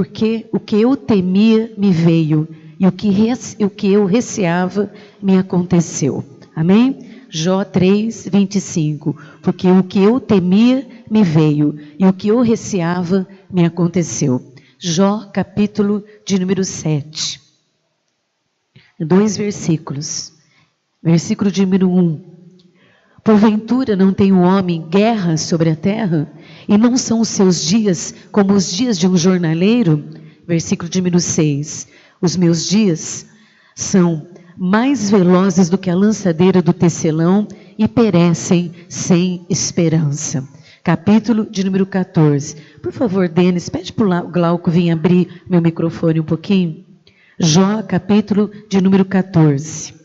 porque o que eu temia me veio, e o que eu receava me aconteceu. Amém? Jó 3, 25. Porque o que eu temia me veio, e o que eu receava me aconteceu. Jó, capítulo de número 7. 2 versículos. Versículo de número 1. Porventura não tem o homem guerra sobre a terra? E não são os seus dias como os dias de um jornaleiro? Versículo de número 6. Os meus dias são mais velozes do que a lançadeira do tecelão e perecem sem esperança. Capítulo de número 14. Por favor, Denis, pede para o Glauco vir abrir meu microfone um pouquinho. Jó, capítulo de número 14.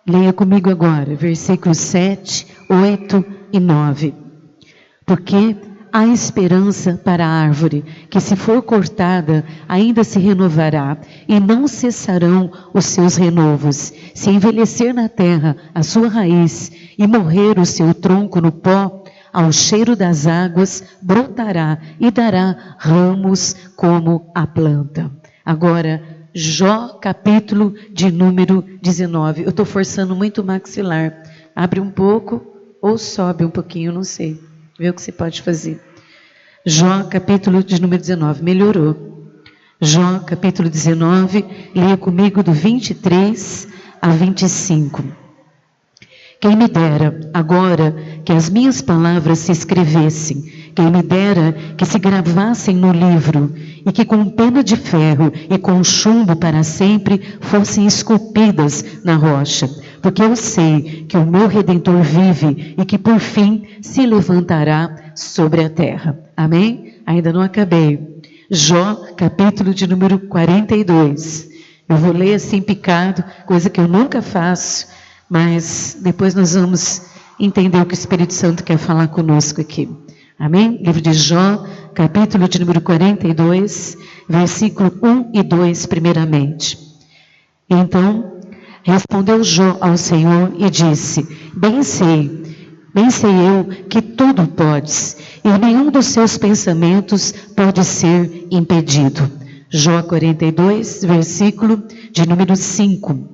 Leia comigo agora, versículos 7, 8 e 9. Porque há esperança para a árvore, que se for cortada, ainda se renovará, e não cessarão os seus renovos. Se envelhecer na terra a sua raiz, e morrer o seu tronco no pó, ao cheiro das águas brotará, e dará ramos como a planta. Agora, Jó, capítulo de número 19. Eu estou forçando muito o maxilar. Abre um pouco, ou sobe um pouquinho, não sei. Vê o que você pode fazer. Jó, capítulo de número 19. Melhorou. Jó, capítulo 19. Leia comigo do 23 a 25. Quem me dera agora que as minhas palavras se escrevessem. Quem me dera que se gravassem no livro. E que com pena de ferro e com chumbo para sempre fossem esculpidas na rocha. Porque eu sei que o meu Redentor vive e que por fim se levantará sobre a terra. Amém? Ainda não acabei. Jó, capítulo de número 42. Eu vou ler assim picado, coisa que eu nunca faço, mas depois nós vamos entender o que o Espírito Santo quer falar conosco aqui. Amém? Livro de Jó, capítulo de número 42, versículo 1 e 2 primeiramente. Então respondeu Jó ao Senhor e disse: Bem sei eu que tudo podes, e nenhum dos seus pensamentos pode ser impedido. Jó 42, versículo de número 5.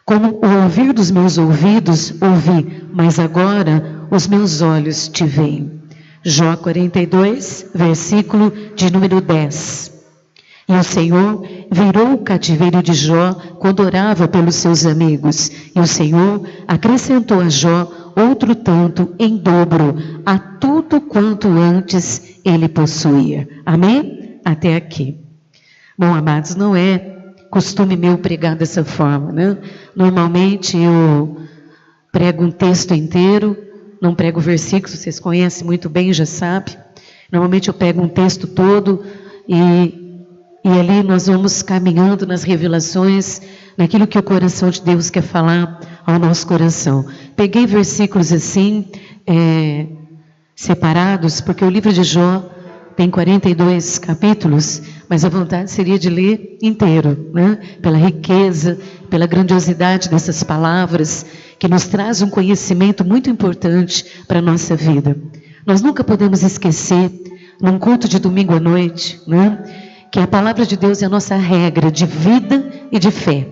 Como o ouvir dos meus ouvidos ouvi, mas agora os meus olhos te veem. Jó 42, versículo de número 10. E o Senhor virou o cativeiro de Jó quando orava pelos seus amigos. E o Senhor acrescentou a Jó outro tanto em dobro a tudo quanto antes ele possuía. Amém? Até aqui. Bom, amados, não é costume meu pregar dessa forma, né? Normalmente eu prego um texto inteiro, não prego versículos, vocês conhecem muito bem, já sabem. Normalmente eu pego um texto todo e ali nós vamos caminhando nas revelações, naquilo que o coração de Deus quer falar ao nosso coração. Peguei versículos assim, separados, porque o livro de Jó tem 42 capítulos, mas a vontade seria de ler inteiro, né? Pela riqueza, pela grandiosidade dessas palavras, que nos traz um conhecimento muito importante para a nossa vida. Nós nunca podemos esquecer, num culto de domingo à noite, né? Que a palavra de Deus é a nossa regra de vida e de fé.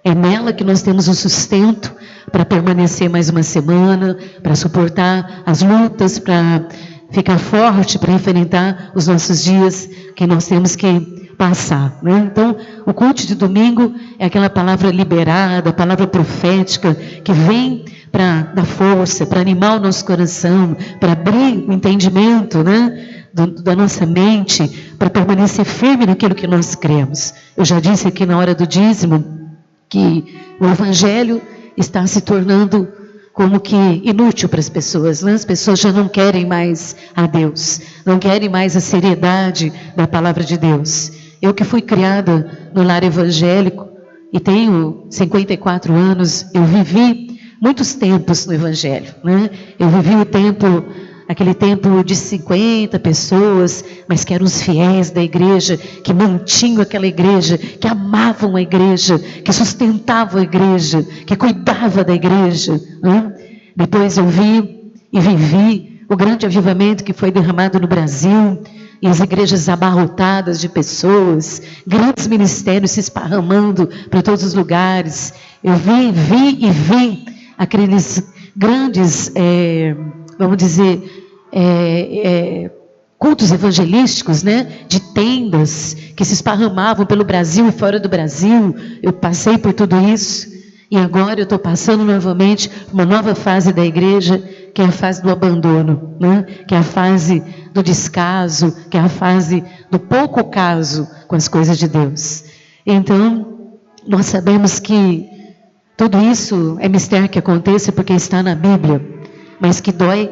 É nela que nós temos o sustento para permanecer mais uma semana, para suportar as lutas, para ficar forte, para enfrentar os nossos dias que nós temos que passar, né? Então, o culto de domingo é aquela palavra liberada, a palavra profética que vem para dar força, para animar o nosso coração, para abrir o entendimento, né? Da nossa mente, para permanecer firme naquilo que nós cremos. Eu já disse aqui na hora do dízimo que o Evangelho está se tornando como que inútil para as pessoas, né? As pessoas já não querem mais a Deus, não querem mais a seriedade da palavra de Deus. Eu que fui criada no lar evangélico e tenho 54 anos, eu vivi muitos tempos no Evangelho, né? Eu vivi o tempo, aquele tempo de 50 pessoas, mas que eram os fiéis da igreja, que mantinham aquela igreja, que amavam a igreja, que sustentavam a igreja, que cuidavam da igreja, né? Depois eu vi e vivi o grande avivamento que foi derramado no Brasil, e as igrejas abarrotadas de pessoas, grandes ministérios se esparramando para todos os lugares. Eu vi aqueles grandes, vamos dizer, cultos evangelísticos, né, de tendas que se esparramavam pelo Brasil e fora do Brasil. Eu passei por tudo isso e agora eu estou passando novamente uma nova fase da igreja, que é a fase do abandono, né, que é a fase do descaso, que é a fase do pouco caso com as coisas de Deus. Então, nós sabemos que tudo isso é mistério que aconteça porque está na Bíblia, mas que dói.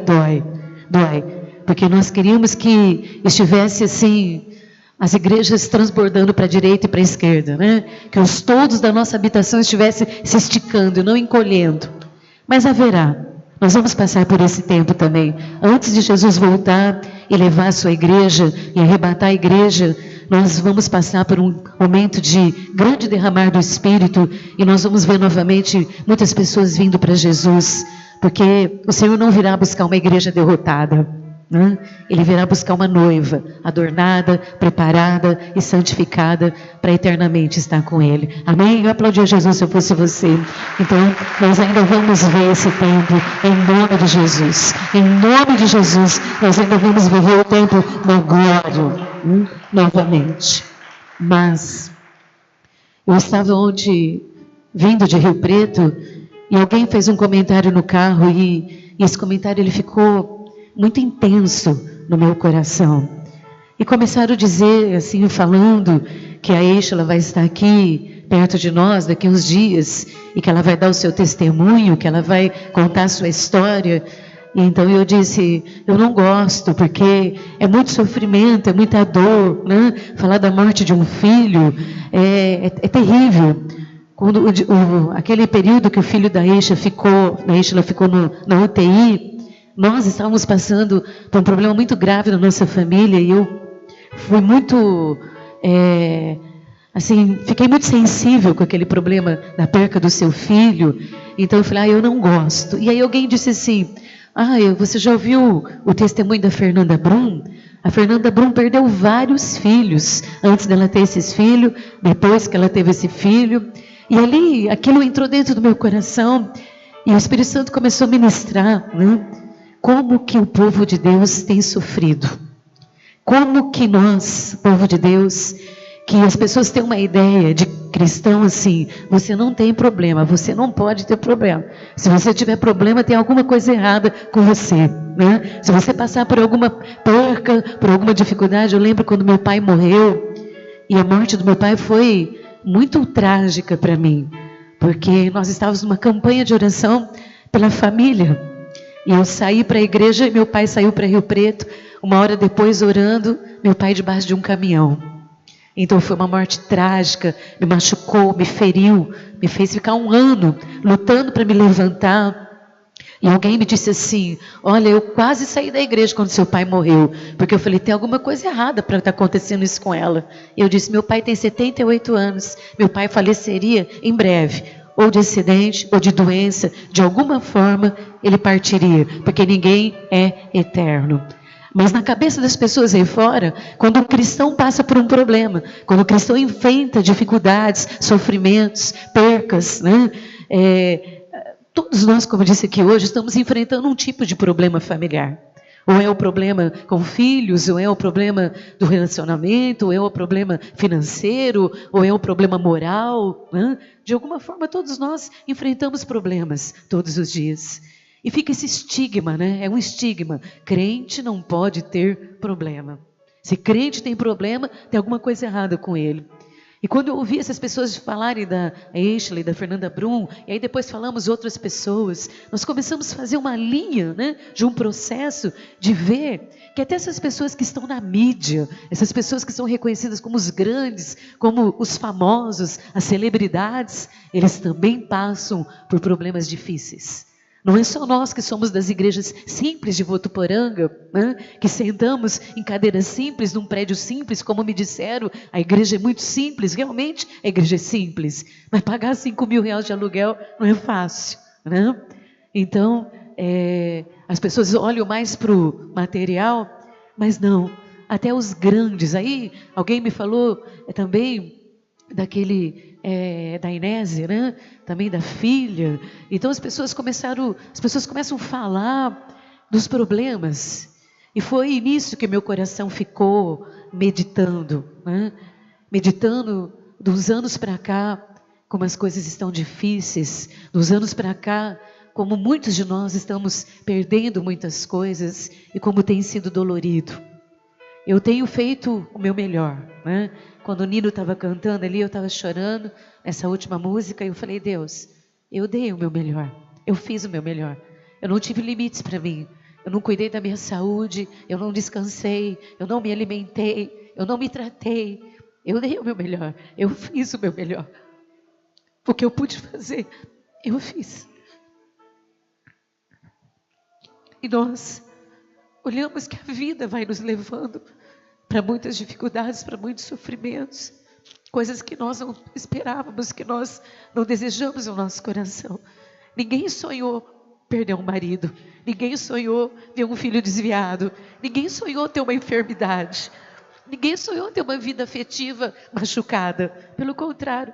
Porque nós queríamos que estivesse assim, as igrejas transbordando para a direita e para a esquerda, né? Que os toldos da nossa habitação estivessem se esticando e não encolhendo. Mas haverá. Nós vamos passar por esse tempo também. Antes de Jesus voltar e levar a sua igreja e arrebatar a igreja, nós vamos passar por um momento de grande derramar do Espírito e nós vamos ver novamente muitas pessoas vindo para Jesus, porque o Senhor não virá buscar uma igreja derrotada. Ele virá buscar uma noiva adornada, preparada e santificada para eternamente estar com Ele. Amém? Eu aplaudia Jesus se eu fosse você. Então, nós ainda vamos ver esse tempo em nome de Jesus. Em nome de Jesus, nós ainda vamos viver o tempo da glória novamente. Mas eu estava ontem vindo de Rio Preto e alguém fez um comentário no carro e esse comentário ele ficou muito intenso no meu coração. E começaram a dizer, assim, falando que a Êxola vai estar aqui perto de nós daqui a uns dias e que ela vai dar o seu testemunho, que ela vai contar a sua história. E então eu disse, eu não gosto, porque é muito sofrimento, é muita dor, né? Falar da morte de um filho é terrível. Quando aquele período que o filho da Êxola ficou na UTI, nós estávamos passando por um problema muito grave na nossa família e eu fui muito, fiquei muito sensível com aquele problema da perca do seu filho. Então eu falei, eu não gosto. E aí alguém disse assim, você já ouviu o testemunho da Fernanda Brum? A Fernanda Brum perdeu vários filhos antes dela ter esses filhos, depois que ela teve esse filho. E ali, aquilo entrou dentro do meu coração e o Espírito Santo começou a ministrar, né? Como que o povo de Deus tem sofrido. Como que nós, povo de Deus, que as pessoas têm uma ideia de cristão assim, você não tem problema, você não pode ter problema. Se você tiver problema, tem alguma coisa errada com você, né? Se você passar por alguma perca, por alguma dificuldade, eu lembro quando meu pai morreu, e a morte do meu pai foi muito trágica para mim, porque nós estávamos numa campanha de oração pela família. E eu saí para a igreja e meu pai saiu para Rio Preto. Uma hora depois, orando, meu pai debaixo de um caminhão. Então foi uma morte trágica, me machucou, me feriu, me fez ficar 1 ano lutando para me levantar. E alguém me disse assim, olha, eu quase saí da igreja quando seu pai morreu, porque eu falei, tem alguma coisa errada para estar acontecendo isso com ela. E eu disse, meu pai tem 78 anos, meu pai faleceria em breve. Ou de acidente, ou de doença, de alguma forma ele partiria, porque ninguém é eterno. Mas na cabeça das pessoas aí fora, quando o cristão passa por um problema, quando o cristão enfrenta dificuldades, sofrimentos, percas, né? Todos nós, como eu disse aqui hoje, estamos enfrentando um tipo de problema familiar. Ou é o problema com filhos, ou é o problema do relacionamento, ou é o problema financeiro, ou é o problema moral, né? De alguma forma, todos nós enfrentamos problemas todos os dias. E fica esse estigma, né? É um estigma. Crente não pode ter problema. Se crente tem problema, tem alguma coisa errada com ele. E quando eu ouvi essas pessoas falarem da Êxola e da Fernanda Brum, e aí depois falamos outras pessoas, nós começamos a fazer uma linha, né, de um processo de ver que até essas pessoas que estão na mídia, essas pessoas que são reconhecidas como os grandes, como os famosos, as celebridades, eles também passam por problemas difíceis. Não é só nós que somos das igrejas simples de Votuporanga, né? Que sentamos em cadeiras simples, num prédio simples, como me disseram, a igreja é muito simples, realmente a igreja é simples, mas pagar 5 mil reais de aluguel não é fácil, né? Então, as pessoas olham mais para o material, mas não, até os grandes. Aí alguém me falou também da Inésia, né? Também da filha. Então as pessoas começam a falar dos problemas. E foi nisso que meu coração ficou meditando, né? Meditando dos anos para cá, como as coisas estão difíceis, dos anos para cá, como muitos de nós estamos perdendo muitas coisas e como tem sido dolorido. Eu tenho feito o meu melhor, né? Quando o Nino estava cantando ali, eu estava chorando nessa última música, e eu falei: Deus, eu dei o meu melhor, eu fiz o meu melhor, eu não tive limites para mim, eu não cuidei da minha saúde, eu não descansei, eu não me alimentei, eu não me tratei, eu dei o meu melhor, eu fiz o meu melhor, o que eu pude fazer, eu fiz. E nós olhamos que a vida vai nos levando para muitas dificuldades, para muitos sofrimentos, coisas que nós não esperávamos, que nós não desejamos no nosso coração. Ninguém sonhou perder um marido, ninguém sonhou ver um filho desviado, ninguém sonhou ter uma enfermidade, ninguém sonhou ter uma vida afetiva machucada. Pelo contrário,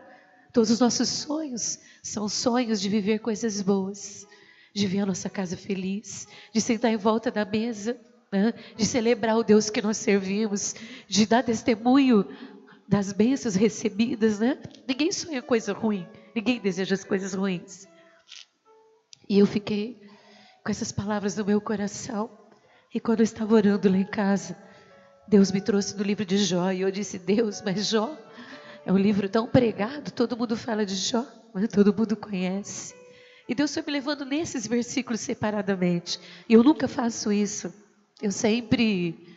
todos os nossos sonhos são sonhos de viver coisas boas, de ver a nossa casa feliz, de sentar em volta da mesa, né? De celebrar o Deus que nós servimos, de dar testemunho das bênçãos recebidas, né? Ninguém sonha coisa ruim, ninguém deseja as coisas ruins. E eu fiquei com essas palavras no meu coração, e quando eu estava orando lá em casa, Deus me trouxe no livro de Jó, e eu disse: Deus, mas Jó é um livro tão pregado, todo mundo fala de Jó, mas todo mundo conhece. E Deus foi me levando nesses versículos separadamente, e eu nunca faço isso. Eu sempre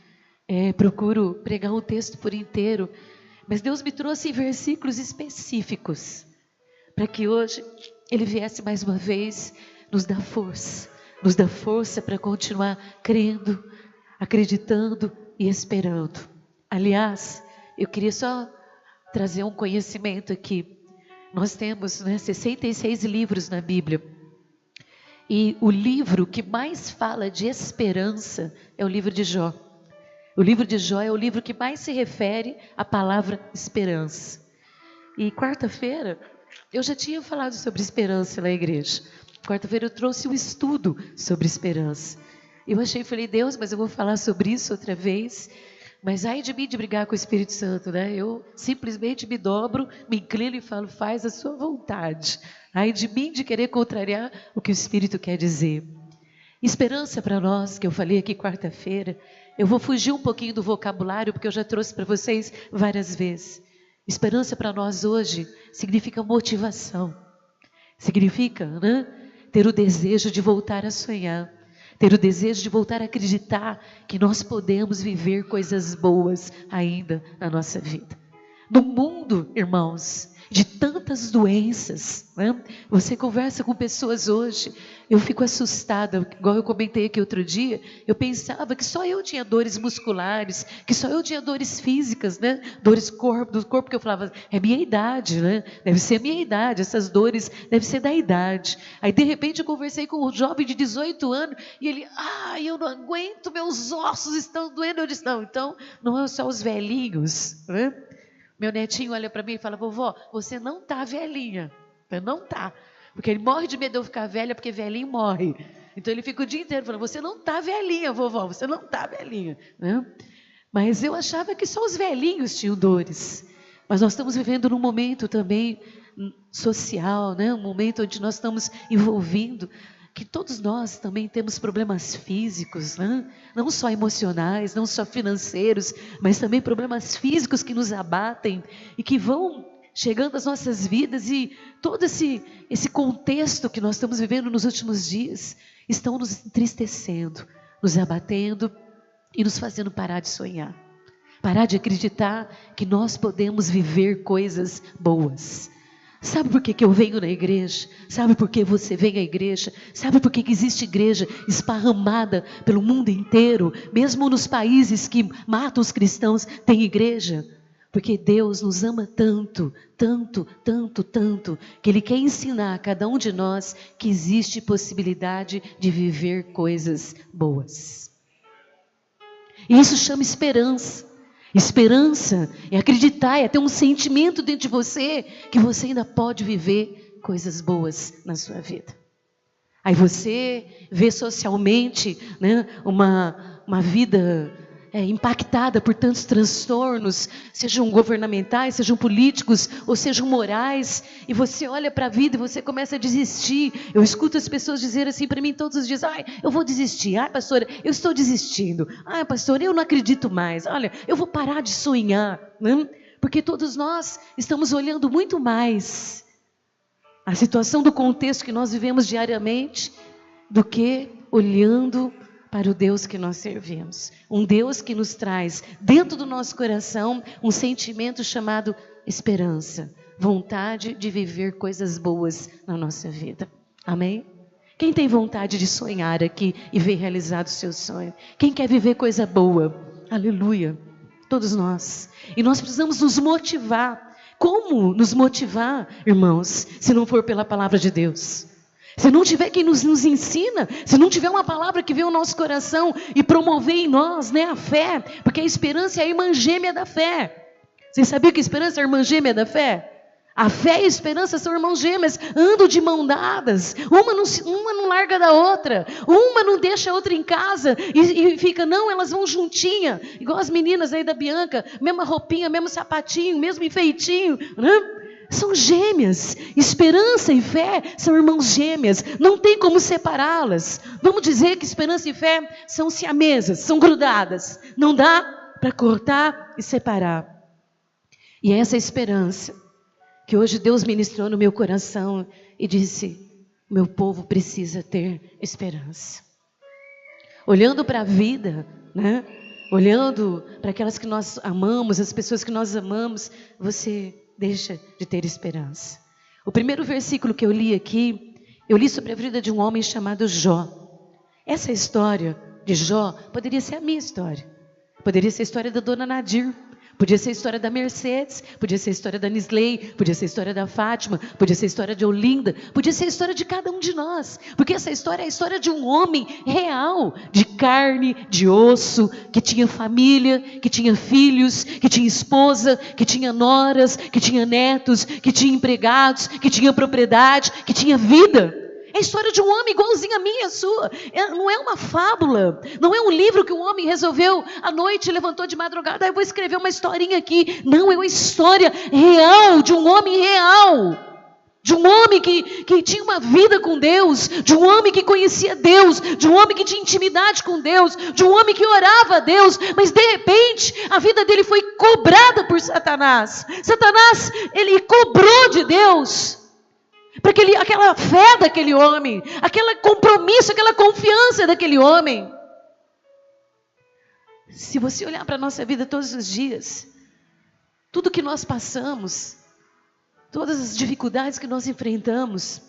procuro pregar um texto por inteiro, mas Deus me trouxe em versículos específicos, para que hoje Ele viesse mais uma vez nos dar força para continuar crendo, acreditando e esperando. Aliás, eu queria só trazer um conhecimento aqui. Nós temos 66 livros na Bíblia. E o livro que mais fala de esperança é o livro de Jó. O livro de Jó é o livro que mais se refere à palavra esperança. E quarta-feira, eu já tinha falado sobre esperança na igreja. Quarta-feira eu trouxe um estudo sobre esperança. Eu falei, Deus, mas eu vou falar sobre isso outra vez. Mas ai de mim de brigar com o Espírito Santo, né? Eu simplesmente me dobro, me inclino e falo: faz a sua vontade. Ai de mim de querer contrariar o que o Espírito quer dizer. Esperança para nós, que eu falei aqui quarta-feira, eu vou fugir um pouquinho do vocabulário, porque eu já trouxe para vocês várias vezes. Esperança para nós hoje significa motivação. Significa, né? Ter o desejo de voltar a sonhar. Ter o desejo de voltar a acreditar que nós podemos viver coisas boas ainda na nossa vida. No mundo, irmãos, de tantas doenças, né? Você conversa com pessoas hoje, eu fico assustada, igual eu comentei aqui outro dia, eu pensava que só eu tinha dores musculares, que só eu tinha dores físicas, né? Dores do corpo, que eu falava, é minha idade, né? Deve ser minha idade, essas dores devem ser da idade. Aí de repente eu conversei com um jovem de 18 anos, e ele, eu não aguento, meus ossos estão doendo. Eu disse, não, então não é só os velhinhos, né? Meu netinho olha para mim e fala, vovó, você não está velhinha. Eu não está. Porque ele morre de medo de eu ficar velha, porque velhinho morre. Então ele fica o dia inteiro falando, você não está velhinha, vovó, você não está velhinha. Né? Mas eu achava que só os velhinhos tinham dores. Mas nós estamos vivendo num momento também social, né? Um momento onde nós estamos envolvendo que todos nós também temos problemas físicos, né? Não só emocionais, não só financeiros, mas também problemas físicos que nos abatem e que vão chegando às nossas vidas, e todo esse contexto que nós estamos vivendo nos últimos dias estão nos entristecendo, nos abatendo e nos fazendo parar de sonhar, parar de acreditar que nós podemos viver coisas boas. Sabe por que eu venho na igreja? Sabe por que você vem à igreja? Sabe por que existe igreja esparramada pelo mundo inteiro? Mesmo nos países que matam os cristãos, tem igreja. Porque Deus nos ama tanto, tanto, tanto, tanto, que Ele quer ensinar a cada um de nós que existe possibilidade de viver coisas boas. E isso chama esperança. Esperança é acreditar, é ter um sentimento dentro de você que você ainda pode viver coisas boas na sua vida. Aí você vê socialmente, né, uma vida impactada por tantos transtornos, sejam governamentais, sejam políticos, ou sejam morais, e você olha para a vida e você começa a desistir. Eu escuto as pessoas dizerem assim para mim todos os dias: ai, eu vou desistir, ai pastora, eu estou desistindo, ai pastora, eu não acredito mais, olha, eu vou parar de sonhar, né? Porque todos nós estamos olhando muito mais a situação do contexto que nós vivemos diariamente do que olhando para o Deus que nós servimos. Um Deus que nos traz dentro do nosso coração um sentimento chamado esperança, vontade de viver coisas boas na nossa vida. Amém? Quem tem vontade de sonhar aqui e ver realizado o seu sonho? Quem quer viver coisa boa? Aleluia! Todos nós. E nós precisamos nos motivar. Como nos motivar, irmãos, se não for pela palavra de Deus? Se não tiver quem nos ensina, se não tiver uma palavra que vem ao nosso coração e promover em nós, né, a fé, porque a esperança é a irmã gêmea da fé. Vocês sabiam que a esperança é a irmã gêmea da fé? A fé e a esperança são irmãos gêmeas, andam de mão dadas, uma não larga da outra, uma não deixa a outra em casa e fica, não, elas vão juntinha, igual as meninas aí da Bianca, mesma roupinha, mesmo sapatinho, mesmo enfeitinho, né? São gêmeas, esperança e fé são irmãos gêmeas, não tem como separá-las. Vamos dizer que esperança e fé são siamesas, são grudadas, não dá para cortar e separar. E é essa esperança que hoje Deus ministrou no meu coração e disse: meu povo precisa ter esperança. Olhando para a vida, né? Olhando para aquelas que nós amamos, as pessoas que nós amamos, você deixa de ter esperança. O primeiro versículo que eu li aqui, eu li sobre a vida de um homem chamado Jó. Essa história de Jó poderia ser a minha história. Poderia ser a história da dona Nadir. Podia ser a história da Mercedes, podia ser a história da Nisley, podia ser a história da Fátima, podia ser a história de Olinda, podia ser a história de cada um de nós, porque essa história é a história de um homem real, de carne, de osso, que tinha família, que tinha filhos, que tinha esposa, que tinha noras, que tinha netos, que tinha empregados, que tinha propriedade, que tinha vida. É a história de um homem igualzinho a minha e a sua. Não é uma fábula. Não é um livro que um homem resolveu à noite, levantou de madrugada, eu vou escrever uma historinha aqui. Não, é uma história real, de um homem real. De um homem que tinha uma vida com Deus. De um homem que conhecia Deus. De um homem que tinha intimidade com Deus. De um homem que orava a Deus. Mas de repente, a vida dele foi cobrada por Satanás. Satanás, ele cobrou de Deus. Para aquela fé daquele homem, aquele compromisso, aquela confiança daquele homem. Se você olhar para a nossa vida todos os dias, tudo que nós passamos, todas as dificuldades que nós enfrentamos,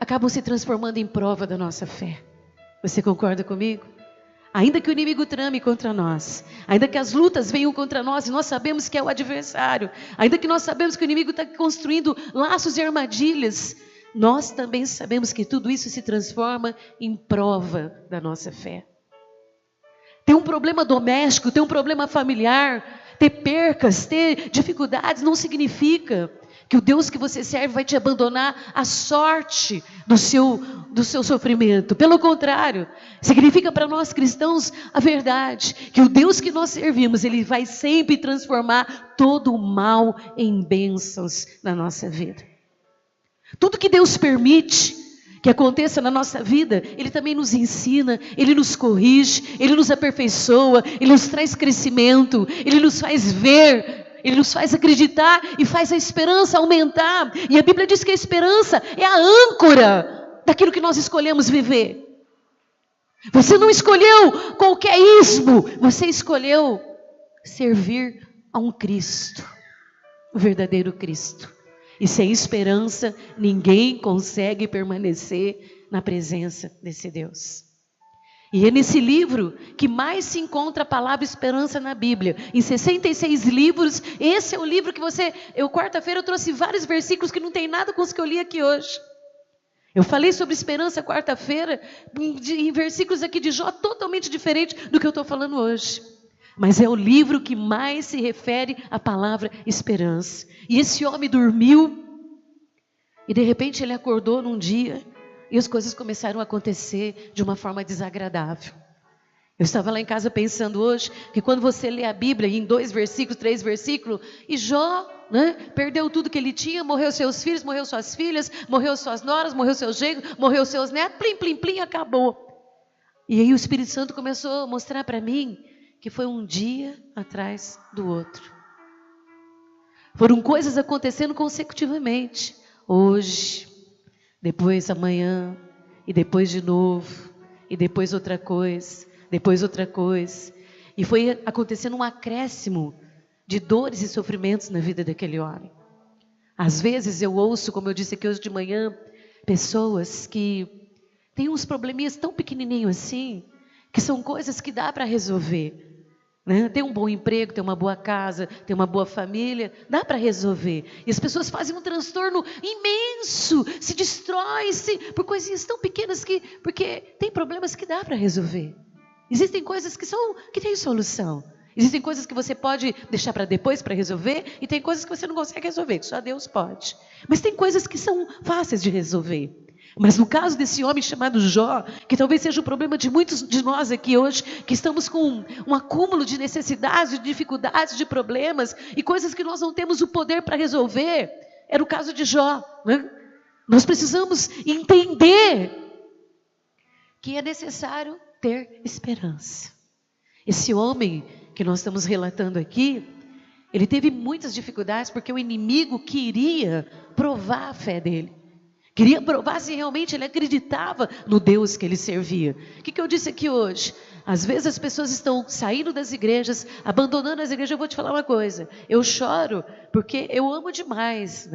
acabam se transformando em prova da nossa fé. Você concorda comigo? Ainda que o inimigo trame contra nós, ainda que as lutas venham contra nós e nós sabemos que é o adversário, ainda que nós sabemos que o inimigo está construindo laços e armadilhas, nós também sabemos que tudo isso se transforma em prova da nossa fé. Ter um problema doméstico, ter um problema familiar, ter percas, ter dificuldades, não significa que o Deus que você serve vai te abandonar à sorte do seu sofrimento. Pelo contrário, significa para nós cristãos a verdade, que o Deus que nós servimos, Ele vai sempre transformar todo o mal em bênçãos na nossa vida. Tudo que Deus permite que aconteça na nossa vida, Ele também nos ensina, Ele nos corrige, Ele nos aperfeiçoa, Ele nos traz crescimento, Ele nos faz ver, Ele nos faz acreditar e faz a esperança aumentar. E a Bíblia diz que a esperança é a âncora daquilo que nós escolhemos viver. Você não escolheu qualquer ismo, você escolheu servir a um Cristo, o verdadeiro Cristo. E sem esperança, ninguém consegue permanecer na presença desse Deus. E é nesse livro que mais se encontra a palavra esperança na Bíblia. Em 66 livros, esse é o livro que quarta-feira eu trouxe vários versículos que não tem nada com os que eu li aqui hoje. Eu falei sobre esperança quarta-feira, em versículos aqui de Jó, totalmente diferente do que eu estou falando hoje. Mas é o livro que mais se refere à palavra esperança. E esse homem dormiu, e de repente ele acordou num dia, e as coisas começaram a acontecer de uma forma desagradável. Eu estava lá em casa pensando hoje, que quando você lê a Bíblia, em 2 versículos, 3 versículos, e Jó, perdeu tudo que ele tinha, morreu seus filhos, morreu suas filhas, morreu suas noras, morreu seus genros, morreu seus netos, plim, plim, plim, acabou. E aí o Espírito Santo começou a mostrar para mim, que foi um dia atrás do outro. Foram coisas acontecendo consecutivamente. Hoje, depois amanhã, e depois de novo, e depois outra coisa, depois outra coisa. E foi acontecendo um acréscimo de dores e sofrimentos na vida daquele homem. Às vezes eu ouço, como eu disse aqui hoje de manhã, pessoas que têm uns probleminhas tão pequenininhos assim, que são coisas que dá para resolver. Ter um bom emprego, ter uma boa casa, ter uma boa família, dá para resolver. E as pessoas fazem um transtorno imenso, se destrói-se por coisinhas tão pequenas porque tem problemas que dá para resolver. Existem coisas que têm solução. Existem coisas que você pode deixar para depois para resolver, e tem coisas que você não consegue resolver, que só Deus pode. Mas tem coisas que são fáceis de resolver. Mas no caso desse homem chamado Jó, que talvez seja o problema de muitos de nós aqui hoje, que estamos com um acúmulo de necessidades, de dificuldades, de problemas, e coisas que nós não temos o poder para resolver, era o caso de Jó. Nós precisamos entender que é necessário ter esperança. Esse homem que nós estamos relatando aqui, ele teve muitas dificuldades porque o inimigo queria provar a fé dele. Queria provar se realmente ele acreditava no Deus que ele servia. O que eu disse aqui hoje? Às vezes as pessoas estão saindo das igrejas, abandonando as igrejas. Eu vou te falar uma coisa. Eu choro porque eu amo demais.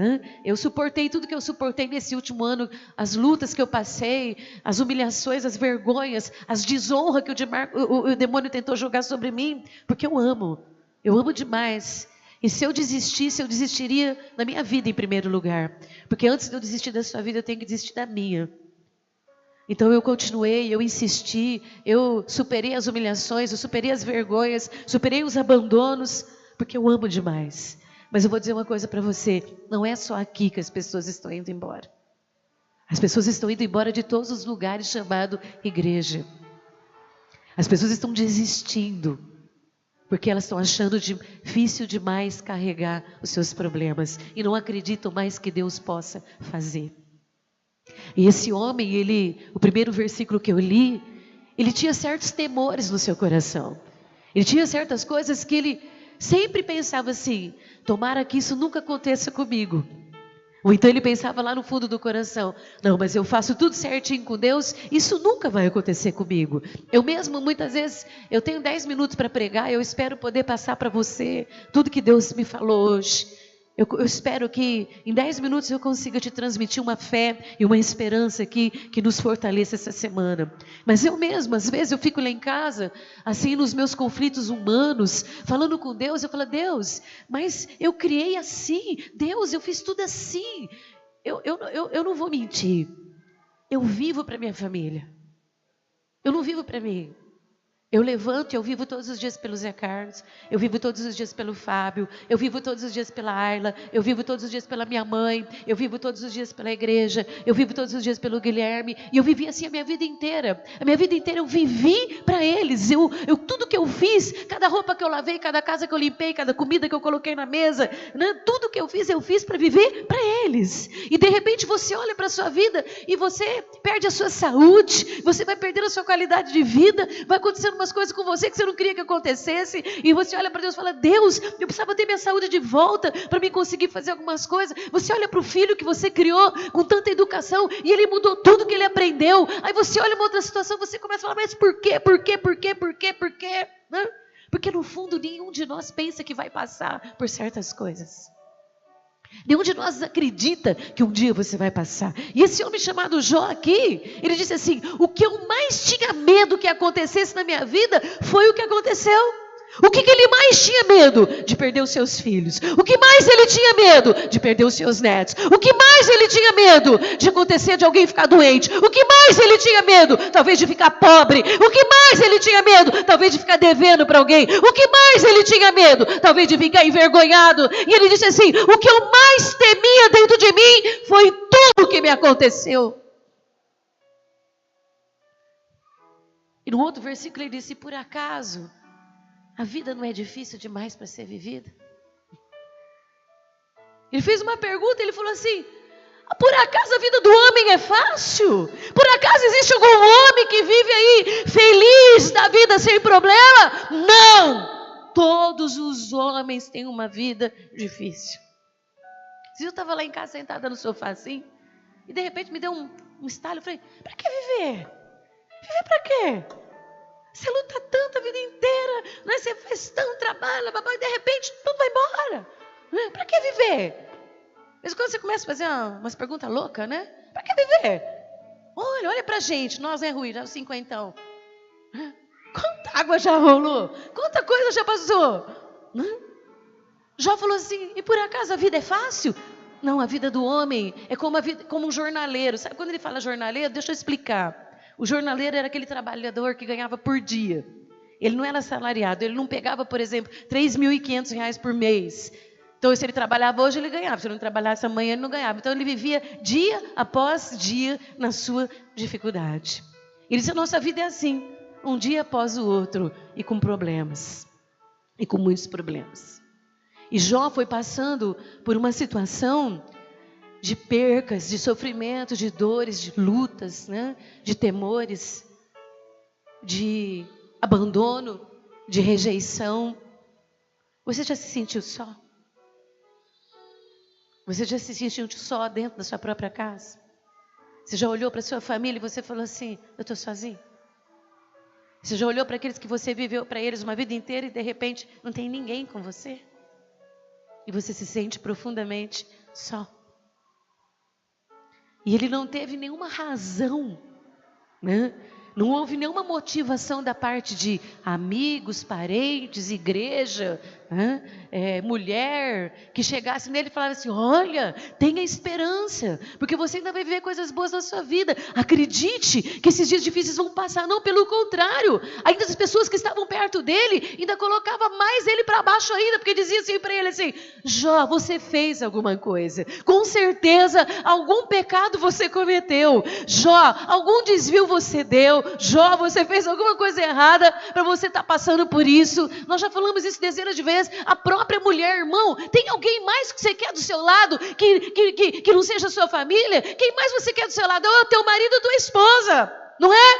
Eu suportei tudo que eu suportei nesse último ano. As lutas que eu passei, as humilhações, as vergonhas, as desonras que o demônio tentou jogar sobre mim. Porque eu amo. Eu amo demais. E se eu desistisse, eu desistiria da minha vida em primeiro lugar. Porque antes de eu desistir da sua vida, eu tenho que desistir da minha. Então eu continuei, eu insisti, eu superei as humilhações, eu superei as vergonhas, superei os abandonos, porque eu amo demais. Mas eu vou dizer uma coisa para você, não é só aqui que as pessoas estão indo embora. As pessoas estão indo embora de todos os lugares chamado igreja. As pessoas estão desistindo. Porque elas estão achando difícil demais carregar os seus problemas. E não acreditam mais que Deus possa fazer. E esse homem, o primeiro versículo que eu li, ele tinha certos temores no seu coração. Ele tinha certas coisas que ele sempre pensava assim, tomara que isso nunca aconteça comigo. Ou então ele pensava lá no fundo do coração, não, mas eu faço tudo certinho com Deus, isso nunca vai acontecer comigo. Eu mesmo, muitas vezes, eu tenho 10 minutos para pregar, eu espero poder passar para você tudo que Deus me falou hoje. Eu espero que em 10 minutos eu consiga te transmitir uma fé e uma esperança que nos fortaleça essa semana. Mas eu mesmo, às vezes eu fico lá em casa, assim nos meus conflitos humanos, falando com Deus, eu falo, Deus, mas eu criei assim, Deus, eu fiz tudo assim. Eu não vou mentir, eu vivo para minha família, eu não vivo para mim. Eu levanto e eu vivo todos os dias pelo Zé Carlos, eu vivo todos os dias pelo Fábio, eu vivo todos os dias pela Arla, eu vivo todos os dias pela minha mãe, eu vivo todos os dias pela igreja, eu vivo todos os dias pelo Guilherme, e eu vivi assim a minha vida inteira. A minha vida inteira eu vivi para eles, tudo que eu fiz, cada roupa que eu lavei, cada casa que eu limpei, cada comida que eu coloquei na mesa, tudo que eu fiz para viver para eles. E de repente você olha para a sua vida e você perde a sua saúde, você vai perdendo a sua qualidade de vida, vai acontecendo umas coisas com você que você não queria que acontecesse, e você olha para Deus e fala, Deus, eu precisava ter minha saúde de volta para me conseguir fazer algumas coisas. Você olha para o filho que você criou com tanta educação e ele mudou tudo que ele aprendeu. Aí você olha uma outra situação, você começa a falar, mas por quê? Porque no fundo nenhum de nós pensa que vai passar por certas coisas. Nenhum de nós acredita que um dia você vai passar. E esse homem chamado Jó aqui, ele disse assim, o que eu mais tinha medo que acontecesse na minha vida foi o que aconteceu. O que ele mais tinha medo? De perder os seus filhos. O que mais ele tinha medo? De perder os seus netos. O que mais ele tinha medo? De acontecer de alguém ficar doente. O que mais ele tinha medo? Talvez de ficar pobre. O que mais ele tinha medo? Talvez de ficar devendo para alguém. O que mais ele tinha medo? Talvez de ficar envergonhado. E ele disse assim: o que eu mais temia dentro de mim foi tudo o que me aconteceu. E no outro versículo ele disse: por acaso a vida não é difícil demais para ser vivida? Ele fez uma pergunta, ele falou assim: por acaso a vida do homem é fácil? Por acaso existe algum homem que vive aí feliz da vida sem problema? Não! Todos os homens têm uma vida difícil. Eu estava lá em casa sentada no sofá assim, e de repente me deu um estalo. Eu falei: para que viver? Viver para quê? Você luta tanto a vida inteira, né? Você faz tanto trabalho, e de repente tudo vai embora. Né? Para que viver? Mas quando você começa a fazer umas perguntas loucas, né? Para que viver? Olha pra gente, nós, né, Rui, já 50. Quanta água já rolou? Quanta coisa já passou? Né? Jó falou assim: e por acaso a vida é fácil? Não, a vida do homem é como um jornaleiro. Sabe quando ele fala jornaleiro? Deixa eu explicar. O jornaleiro era aquele trabalhador que ganhava por dia. Ele não era assalariado, ele não pegava, por exemplo, R$3.500 por mês. Então, se ele trabalhava hoje, ele ganhava. Se ele não trabalhasse amanhã, ele não ganhava. Então, ele vivia dia após dia na sua dificuldade. Ele disse: a nossa vida é assim, um dia após o outro, e com problemas. E com muitos problemas. E Jó foi passando por uma situação de percas, de sofrimento, de dores, de lutas, né? De temores, de abandono, de rejeição. Você já se sentiu só? Você já se sentiu só dentro da sua própria casa? Você já olhou para a sua família e você falou assim: eu estou sozinho? Você já olhou para aqueles que você viveu para eles uma vida inteira e de repente não tem ninguém com você? E você se sente profundamente só. E ele não teve nenhuma razão, né? Não houve nenhuma motivação da parte de amigos, parentes, igreja, mulher, que chegasse nele e falasse assim: olha, tenha esperança, porque você ainda vai viver coisas boas na sua vida. Acredite que esses dias difíceis vão passar. Não, pelo contrário. Ainda as pessoas que estavam perto dele ainda colocavam mais ele para baixo ainda, porque dizia assim para ele assim: Jó, você fez alguma coisa. Com certeza, algum pecado você cometeu. Jó, algum desvio você deu. Jó, você fez alguma coisa errada para você estar passando por isso. Nós já falamos isso dezenas de vezes. A própria mulher, irmão, tem alguém mais que você quer do seu lado que não seja a sua família? Quem mais você quer do seu lado? É o teu marido ou tua esposa, não é?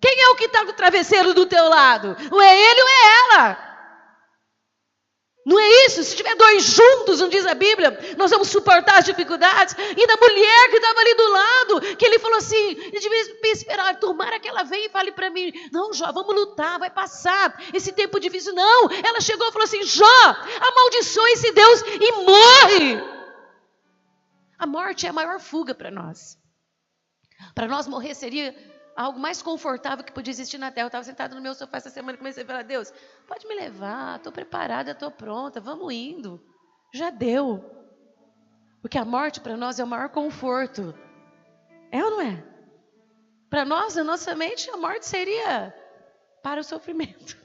Quem é o que está no travesseiro do teu lado? Ou é ele ou é ela? Não é isso? Se tiver dois juntos, não diz a Bíblia, nós vamos suportar as dificuldades. E da mulher que estava ali do lado, que ele falou assim: eu devia esperar, tomara que ela venha e fale para mim: não, Jó, vamos lutar, vai passar esse tempo difícil. Não, ela chegou e falou assim: Jó, amaldiçoa esse Deus e morre. A morte é a maior fuga para nós. Para nós morrer seria algo mais confortável que podia existir na terra. Eu estava sentada no meu sofá essa semana e comecei a falar: Deus, pode me levar, estou preparada, estou pronta, vamos indo. Já deu. Porque a morte para nós é o maior conforto. É ou não é? Para nós, na nossa mente, a morte seria para o sofrimento.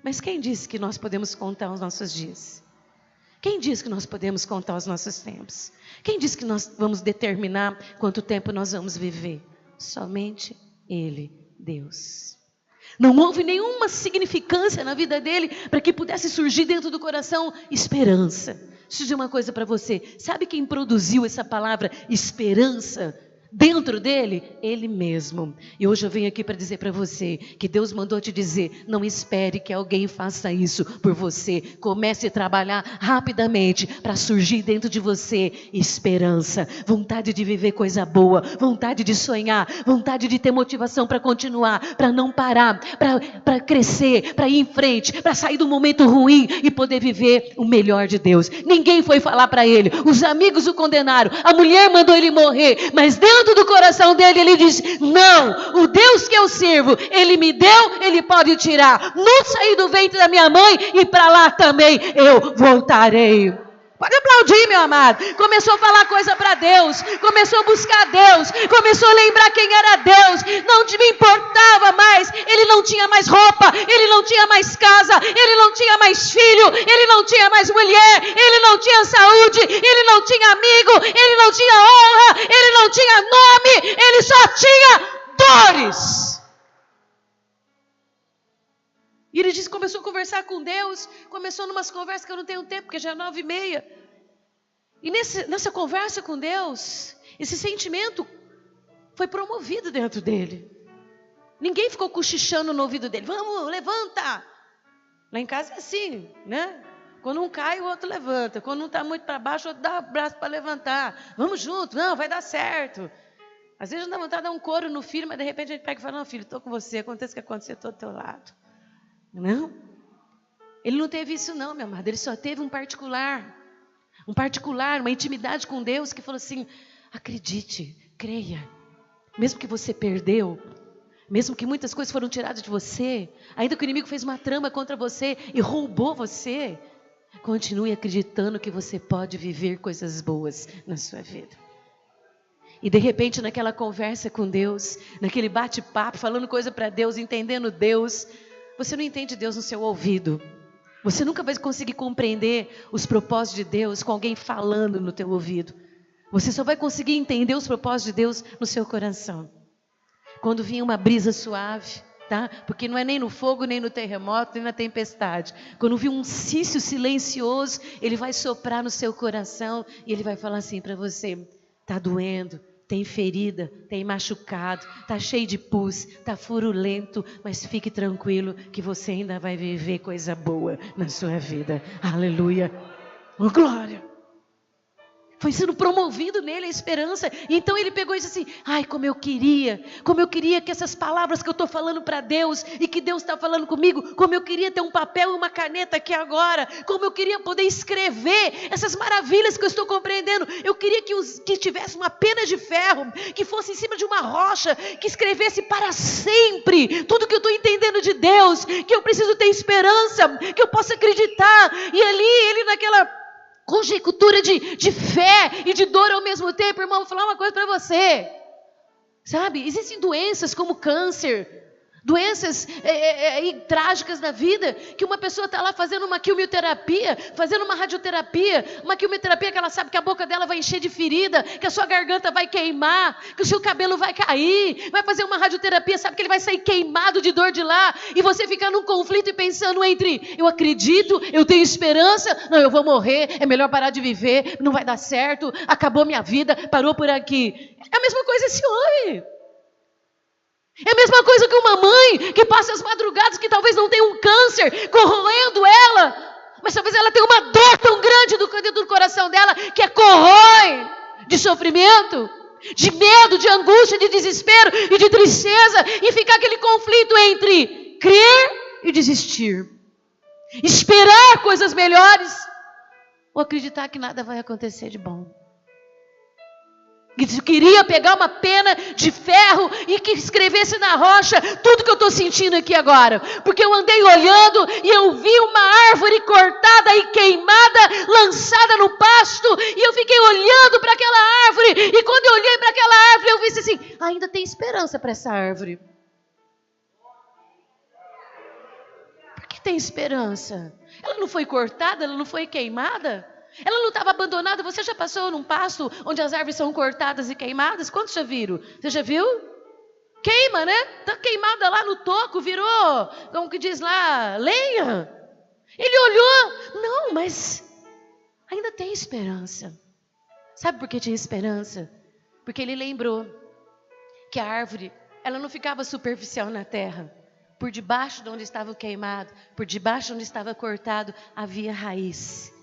Mas quem disse que nós podemos contar os nossos dias? Quem disse que nós podemos contar os nossos tempos? Quem disse que nós vamos determinar quanto tempo nós vamos viver? Somente Ele, Deus. Não houve nenhuma significância na vida dele para que pudesse surgir dentro do coração esperança. Deixa eu dizer uma coisa para você. Sabe quem produziu essa palavra esperança dentro dele? Ele mesmo. E hoje eu venho aqui para dizer para você que Deus mandou te dizer: não espere que alguém faça isso por você. Comece a trabalhar rapidamente para surgir dentro de você esperança, vontade de viver coisa boa, vontade de sonhar, vontade de ter motivação para continuar, para não parar, para crescer, para ir em frente, para sair do momento ruim e poder viver o melhor de Deus. Ninguém foi falar para ele, os amigos o condenaram, a mulher mandou ele morrer, mas Deus dentro do coração dele, ele diz: não, o Deus que eu sirvo, Ele me deu, Ele pode tirar. Não saí do ventre da minha mãe e para lá também eu voltarei. Pode aplaudir, meu amado. Começou a falar coisa para Deus, começou a buscar Deus, começou a lembrar quem era Deus. Não me importava mais, ele não tinha mais roupa, ele não tinha mais casa, ele não tinha mais filho, ele não tinha mais mulher, ele não tinha saúde, ele não tinha amigo, ele não tinha honra, ele não tinha nome, ele só tinha dores. E ele disse, começou a conversar com Deus, começou numas conversas que eu não tenho tempo, porque já é 9h30. E nessa conversa com Deus, esse sentimento foi promovido dentro dele. Ninguém ficou cochichando no ouvido dele, vamos, levanta. Lá em casa é assim, né? Quando um cai, o outro levanta. Quando um está muito para baixo, o outro dá o braço para levantar. Vamos junto, não, vai dar certo. Às vezes dá vontade de dar um coro no filho, mas de repente a gente pega e fala, não filho, estou com você, aconteça o que acontecer, estou do teu lado. Não, ele não teve isso não, meu amado, ele só teve um particular, uma intimidade com Deus que falou assim, acredite, creia, mesmo que você perdeu, mesmo que muitas coisas foram tiradas de você, ainda que o inimigo fez uma trama contra você e roubou você, continue acreditando que você pode viver coisas boas na sua vida. E de repente naquela conversa com Deus, naquele bate-papo, falando coisa para Deus, entendendo Deus, você não entende Deus no seu ouvido. Você nunca vai conseguir compreender os propósitos de Deus com alguém falando no teu ouvido. Você só vai conseguir entender os propósitos de Deus no seu coração. Quando vinha uma brisa suave, tá? Porque não é nem no fogo, nem no terremoto, nem na tempestade. Quando vir um cício silencioso, ele vai soprar no seu coração e ele vai falar assim para você, tá doendo. Tem ferida, tem machucado, está cheio de pus, está furulento, mas fique tranquilo que você ainda vai viver coisa boa na sua vida. Aleluia. Oh, glória. Foi sendo promovido nele a esperança. E então ele pegou e disse assim, ai, como eu queria que essas palavras que eu estou falando para Deus e que Deus está falando comigo, como eu queria ter um papel e uma caneta aqui agora, como eu queria poder escrever essas maravilhas que eu estou compreendendo. Eu queria que tivesse uma pena de ferro, que fosse em cima de uma rocha, que escrevesse para sempre tudo que eu estou entendendo de Deus, que eu preciso ter esperança, que eu possa acreditar. E ali ele naquela conjectura de fé e de dor ao mesmo tempo, irmão, vou falar uma coisa para você, sabe, existem doenças como câncer, doenças trágicas na vida, que uma pessoa está lá fazendo uma quimioterapia, fazendo uma radioterapia, uma quimioterapia que ela sabe que a boca dela vai encher de ferida, que a sua garganta vai queimar, que o seu cabelo vai cair, vai fazer uma radioterapia, sabe que ele vai sair queimado de dor de lá, e você fica num conflito e pensando entre, eu acredito, eu tenho esperança, não, eu vou morrer, é melhor parar de viver, não vai dar certo, acabou minha vida, parou por aqui. É a mesma coisa esse homem. É a mesma coisa que uma mãe que passa as madrugadas, que talvez não tenha um câncer corroendo ela, mas talvez ela tenha uma dor tão grande dentro do coração dela, que a corrói de sofrimento, de medo, de angústia, de desespero e de tristeza, e ficar aquele conflito entre crer e desistir, esperar coisas melhores, ou acreditar que nada vai acontecer de bom. Eu queria pegar uma pena de ferro e que escrevesse na rocha tudo que eu estou sentindo aqui agora. Porque eu andei olhando e eu vi uma árvore cortada e queimada, lançada no pasto. E eu fiquei olhando para aquela árvore. E quando eu olhei para aquela árvore, eu vi assim, ainda tem esperança para essa árvore. Por que tem esperança? Ela não foi cortada, ela não foi queimada? Ela não estava abandonada. Você já passou num pasto onde as árvores são cortadas e queimadas? Quantos já viram? Você já viu? Queima, né? Está queimada lá no toco, virou, como que diz lá, lenha. Ele olhou, não, mas ainda tem esperança. Sabe por que tinha esperança? Porque ele lembrou que a árvore, ela não ficava superficial na terra. Por debaixo de onde estava queimado, por debaixo de onde estava cortado, havia raiz.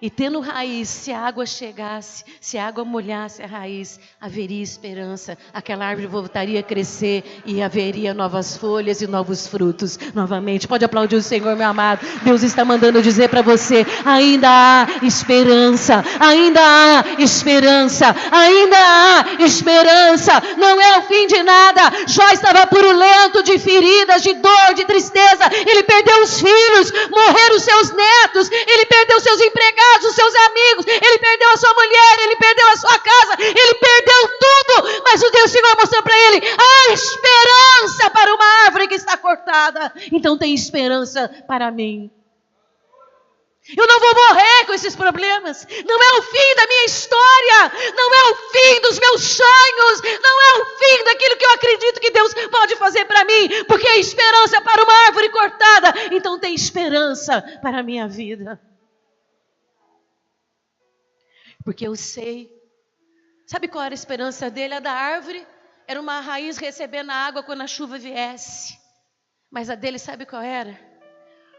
E tendo raiz, se a água chegasse, se a água molhasse a raiz, haveria esperança. Aquela árvore voltaria a crescer e haveria novas folhas e novos frutos novamente. Pode aplaudir o Senhor, meu amado. Deus está mandando dizer para você, ainda há esperança, ainda há esperança, ainda há esperança. Não é o fim de nada. Jó estava purulento de feridas, de dor, de tristeza. Ele perdeu os filhos, morreram os seus netos, ele perdeu seus empregados, os seus amigos, ele perdeu a sua mulher, ele perdeu a sua casa, ele perdeu tudo, mas o Deus Senhor mostrou para ele, há esperança para uma árvore que está cortada, então tem esperança para mim. Eu não vou morrer com esses problemas, não é o fim da minha história, não é o fim dos meus sonhos, não é o fim daquilo que eu acredito que Deus pode fazer para mim, porque há esperança para uma árvore cortada, então tem esperança para a minha vida. Porque eu sei, sabe qual era a esperança dele? A da árvore era uma raiz recebendo a água quando a chuva viesse. Mas a dele sabe qual era?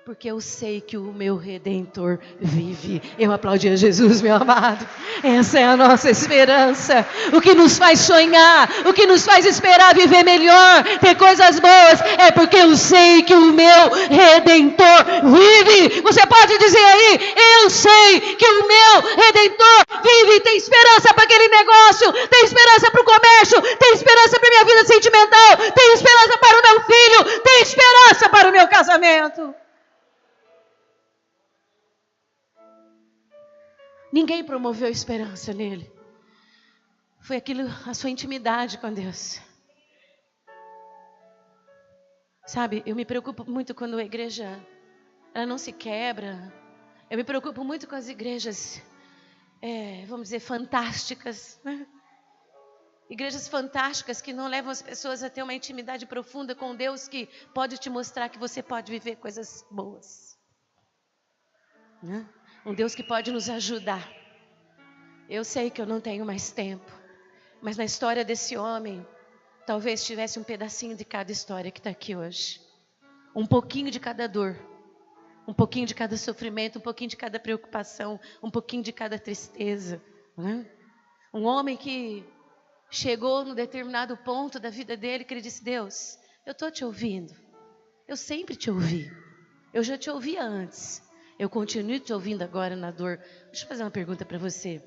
Porque eu sei que o meu Redentor vive. Eu aplaudi a Jesus, meu amado. Essa é a nossa esperança. O que nos faz sonhar, o que nos faz esperar viver melhor, ter coisas boas, é porque eu sei que o meu Redentor vive. Você pode dizer aí, eu sei que o meu Redentor vive. Tem esperança para aquele negócio, tem esperança para o comércio, tem esperança para a minha vida sentimental, tem esperança para o meu filho, tem esperança para o meu casamento. Ninguém promoveu esperança nele. Foi aquilo, a sua intimidade com Deus. Sabe, eu me preocupo muito quando a igreja, ela não se quebra. Eu me preocupo muito com as igrejas, vamos dizer, fantásticas, né? Igrejas fantásticas que não levam as pessoas a ter uma intimidade profunda com Deus que pode te mostrar que você pode viver coisas boas, né? Um Deus que pode nos ajudar. Eu sei que eu não tenho mais tempo, mas na história desse homem, talvez tivesse um pedacinho de cada história que está aqui hoje. Um pouquinho de cada dor, um pouquinho de cada sofrimento, um pouquinho de cada preocupação, um pouquinho de cada tristeza, né? Um homem que chegou num determinado ponto da vida dele que ele disse, Deus, eu estou te ouvindo, eu sempre te ouvi, eu já te ouvia antes. Eu continuo te ouvindo agora na dor. Deixa eu fazer uma pergunta para você.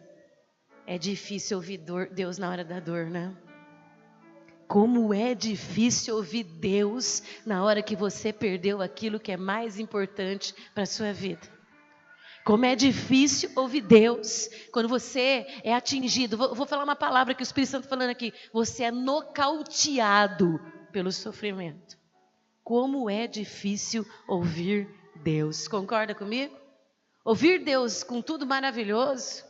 É difícil ouvir Deus na hora da dor, né? Como é difícil ouvir Deus na hora que você perdeu aquilo que é mais importante para a sua vida. Como é difícil ouvir Deus quando você é atingido. Vou falar uma palavra que o Espírito Santo está falando aqui. Você é nocauteado pelo sofrimento. Como é difícil ouvir Deus. Concorda comigo? Ouvir Deus com tudo maravilhoso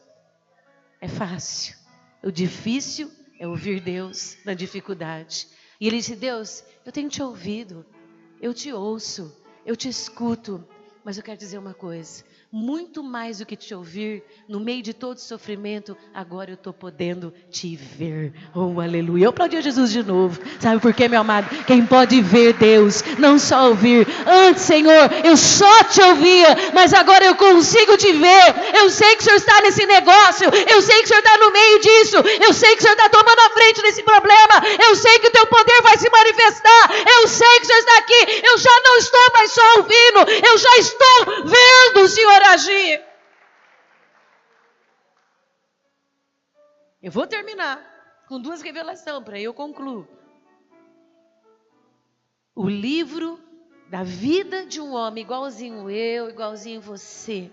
é fácil. O difícil é ouvir Deus na dificuldade. E ele disse, Deus, eu tenho te ouvido, eu te ouço, eu te escuto, mas eu quero dizer uma coisa, muito mais do que te ouvir, no meio de todo sofrimento, agora eu estou podendo te ver. Oh, aleluia. Eu aplaudi a Jesus de novo. Sabe por quê, meu amado? Quem pode ver Deus, não só ouvir. Antes, Senhor, eu só te ouvia, mas agora eu consigo te ver. Eu sei que o Senhor está nesse negócio, eu sei que o Senhor está no meio disso, eu sei que o Senhor está tomando a frente desse problema, eu sei que o teu poder vai se manifestar, eu sei que o Senhor está aqui, eu já não estou mais só ouvindo, eu já estou vendo o Senhor agir. Eu vou terminar com duas revelações para eu concluir. O livro da vida de um homem igualzinho eu, igualzinho você.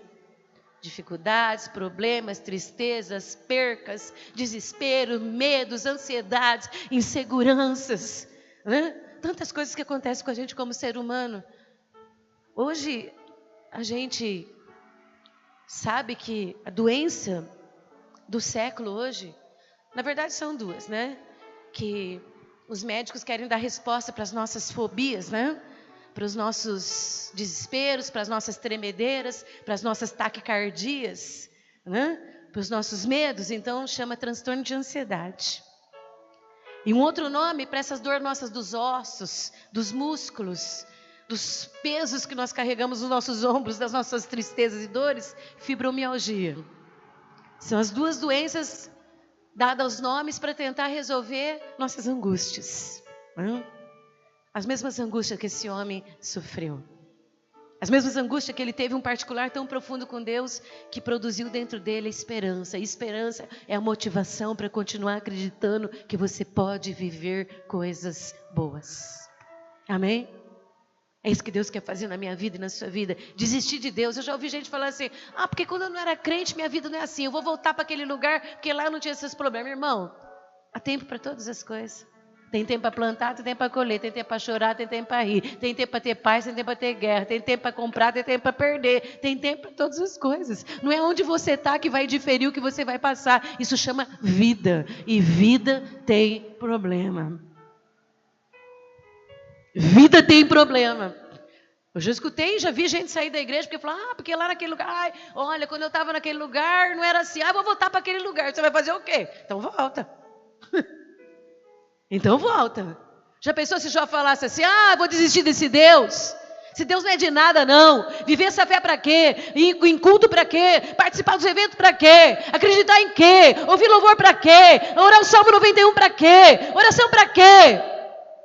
Dificuldades, problemas, tristezas, percas, desespero, medos, ansiedades, inseguranças, né? Tantas coisas que acontecem com a gente como ser humano. Hoje a gente sabe que a doença do século hoje, na verdade são duas, né? Que os médicos querem dar resposta para as nossas fobias, né? Para os nossos desesperos, para as nossas tremedeiras, para as nossas taquicardias, né? Para os nossos medos, então chama transtorno de ansiedade. E um outro nome para essas dores nossas dos ossos, dos músculos, dos pesos que nós carregamos nos nossos ombros, das nossas tristezas e dores, fibromialgia. São as duas doenças dadas aos nomes para tentar resolver nossas angústias. As mesmas angústias que esse homem sofreu. As mesmas angústias que ele teve um particular tão profundo com Deus, que produziu dentro dele a esperança. E esperança é a motivação para continuar acreditando que você pode viver coisas boas. Amém? É isso que Deus quer fazer na minha vida e na sua vida. Desistir de Deus. Eu já ouvi gente falar assim, porque quando eu não era crente, minha vida não é assim. Eu vou voltar para aquele lugar, porque lá não tinha esses problemas. Irmão, há tempo para todas as coisas. Tem tempo para plantar, tem tempo para colher, tem tempo para chorar, tem tempo para rir, tem tempo para ter paz, tem tempo para ter guerra, tem tempo para comprar, tem tempo para perder, tem tempo para todas as coisas. Não é onde você está que vai diferir o que você vai passar. Isso chama vida. E vida tem problema. Vida tem problema. Eu já escutei, já vi gente sair da igreja porque falou, porque lá naquele lugar, olha, quando eu estava naquele lugar, não era assim, vou voltar para aquele lugar. Você vai fazer o quê? Então volta. Então volta. Já pensou se Jó falasse assim, vou desistir desse Deus? Esse Deus não é de nada não. Viver essa fé para quê? Em culto para quê? Participar dos eventos para quê? Acreditar em quê? Ouvir louvor para quê? Orar o Salmo 91 para quê? Oração para quê?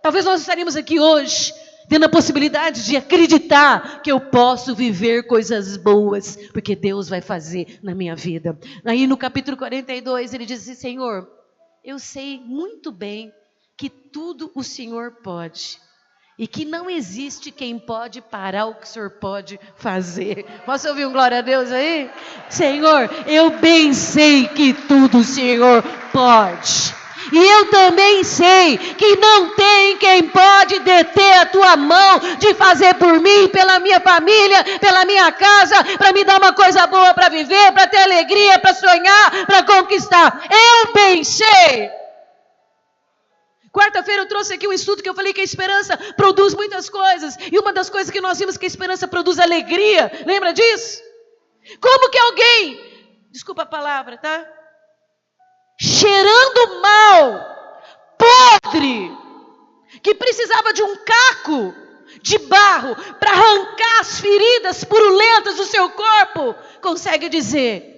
Talvez nós estaríamos aqui hoje tendo a possibilidade de acreditar que eu posso viver coisas boas, porque Deus vai fazer na minha vida. Aí no capítulo 42 ele diz assim, Senhor, eu sei muito bem que tudo o Senhor pode e que não existe quem pode parar o que o Senhor pode fazer. Posso ouvir um glória a Deus aí? Senhor, eu bem sei que tudo o Senhor pode. E eu também sei que não tem quem pode deter a tua mão de fazer por mim, pela minha família, pela minha casa, para me dar uma coisa boa para viver, para ter alegria, para sonhar, para conquistar. Eu bem sei. Quarta-feira eu trouxe aqui um estudo que eu falei que a esperança produz muitas coisas. E uma das coisas que nós vimos que a esperança produz alegria. Lembra disso? Como que alguém, desculpa a palavra, tá? Cheirando mal, podre, que precisava de um caco de barro para arrancar as feridas purulentas do seu corpo, consegue dizer,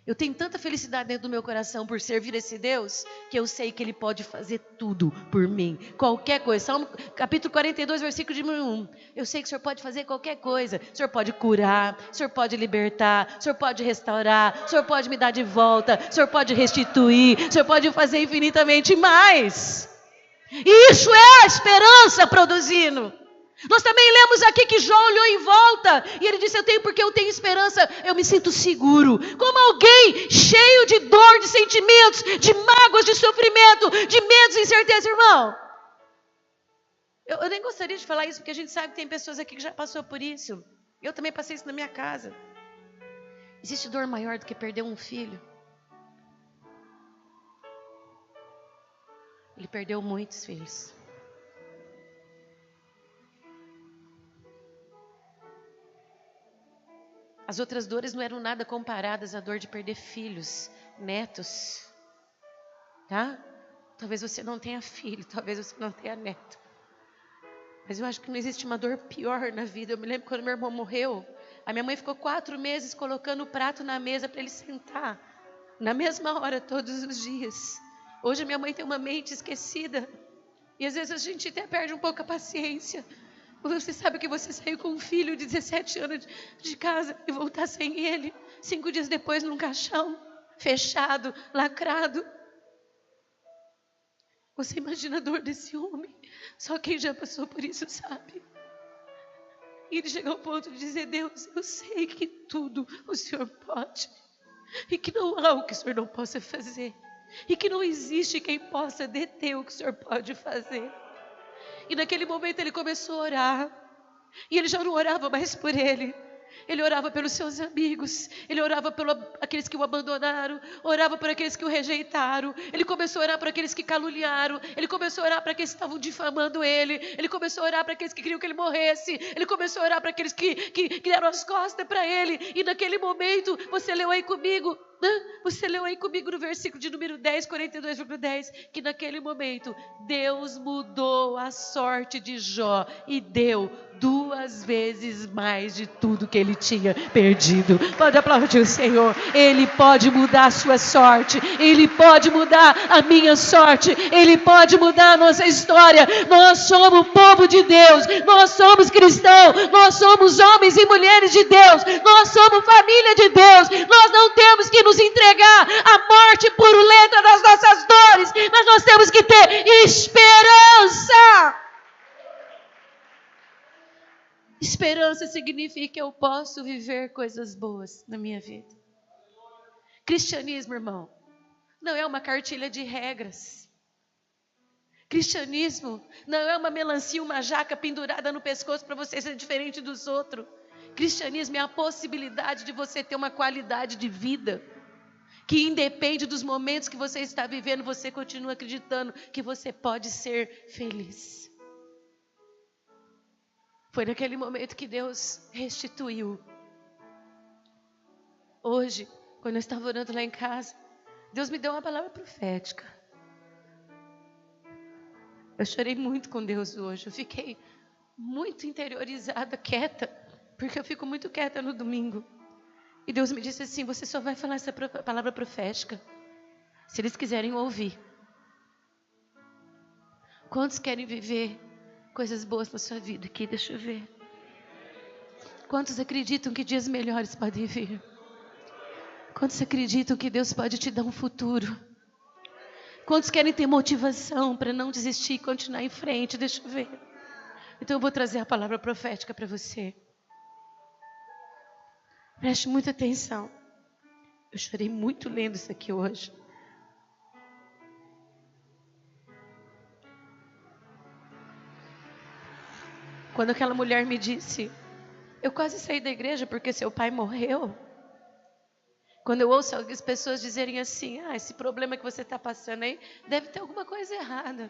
eu tenho tanta felicidade dentro do meu coração por servir esse Deus, que eu sei que Ele pode fazer tudo por mim, qualquer coisa. Salmo capítulo 42, versículo de 1. Eu sei que o Senhor pode fazer qualquer coisa. O Senhor pode curar, o Senhor pode libertar, o Senhor pode restaurar, o Senhor pode me dar de volta, o Senhor pode restituir, o Senhor pode fazer infinitamente mais. E isso é a esperança produzindo. Nós também lemos aqui que Jó olhou em volta e ele disse, porque eu tenho esperança, eu me sinto seguro. Como alguém cheio de dor, de sentimentos, de mágoas, de sofrimento, de medos e incerteza, irmão. Eu nem gostaria de falar isso, porque a gente sabe que tem pessoas aqui que já passou por isso. Eu também passei isso na minha casa. Existe dor maior do que perder um filho? Ele perdeu muitos filhos. As outras dores não eram nada comparadas à dor de perder filhos, netos, tá? Talvez você não tenha filho, talvez você não tenha neto. Mas eu acho que não existe uma dor pior na vida. Eu me lembro quando meu irmão morreu, a minha mãe ficou 4 meses colocando o prato na mesa para ele sentar, na mesma hora, todos os dias. Hoje a minha mãe tem uma mente esquecida, e às vezes a gente até perde um pouco a paciência. Você sabe que você saiu com um filho de 17 anos de casa e voltar sem ele, 5 dias depois num caixão, fechado, lacrado. Você imagina a dor desse homem? Só quem já passou por isso sabe. E ele chega ao ponto de dizer, Deus, eu sei que tudo o Senhor pode. E que não há o que o Senhor não possa fazer. E que não existe quem possa deter o que o Senhor pode fazer. E naquele momento ele começou a orar. E ele já não orava mais por ele. Ele orava pelos seus amigos. Ele orava por aqueles que o abandonaram. Orava por aqueles que o rejeitaram. Ele começou a orar por aqueles que caluniaram. Ele começou a orar para aqueles que estavam difamando ele. Ele começou a orar para aqueles que queriam que ele morresse. Ele começou a orar para aqueles que deram as costas para ele. E naquele momento, você leu aí comigo, Você leu aí comigo no versículo de número 10, 42,10, que naquele momento Deus mudou a sorte de Jó e deu 2 vezes mais de tudo que ele tinha perdido. Pode aplaudir o Senhor. Ele pode mudar a sua sorte, Ele pode mudar a minha sorte, Ele pode mudar a nossa história. Nós somos o povo de Deus, nós somos cristãos, nós somos homens e mulheres de Deus, nós somos família de Deus. Nós não temos que nos entregar à morte purulenta das nossas dores, mas nós temos que ter esperança. Esperança significa que eu posso viver coisas boas na minha vida. Cristianismo, irmão, não é uma cartilha de regras. Cristianismo não é uma melancia, uma jaca pendurada no pescoço para você ser diferente dos outros. Cristianismo é a possibilidade de você ter uma qualidade de vida que independe dos momentos que você está vivendo, você continua acreditando que você pode ser feliz. Foi naquele momento que Deus restituiu. Hoje, quando eu estava orando lá em casa, Deus me deu uma palavra profética. Eu chorei muito com Deus hoje. Eu fiquei muito interiorizada, quieta, porque eu fico muito quieta no domingo. E Deus me disse assim: você só vai falar essa palavra profética se eles quiserem ouvir. Quantos querem viver coisas boas na sua vida aqui? Deixa eu ver. Quantos acreditam que dias melhores podem vir? Quantos acreditam que Deus pode te dar um futuro? Quantos querem ter motivação para não desistir e continuar em frente? Deixa eu ver. Então eu vou trazer a palavra profética para você. Preste muita atenção. Eu chorei muito lendo isso aqui hoje. Quando aquela mulher me disse: eu quase saí da igreja porque seu pai morreu. Quando eu ouço algumas pessoas dizerem assim: esse problema que você está passando aí, deve ter alguma coisa errada.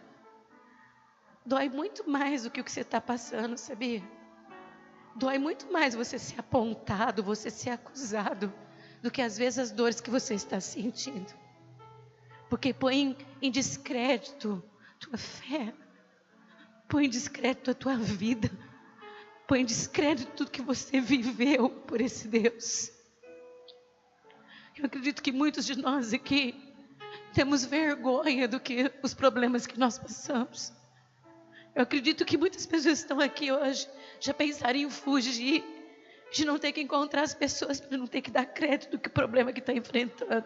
Dói muito mais do que o que você está passando, sabia? Dói muito mais você ser apontado, você ser acusado, do que às vezes as dores que você está sentindo. Porque põe em descrédito tua fé, põe em descrédito a tua vida, põe em descrédito tudo que você viveu por esse Deus. Eu acredito que muitos de nós aqui temos vergonha do que os problemas que nós passamos. Eu acredito que muitas pessoas estão aqui hoje, já pensaram em fugir, de não ter que encontrar as pessoas, para não ter que dar crédito do que o problema que está enfrentando.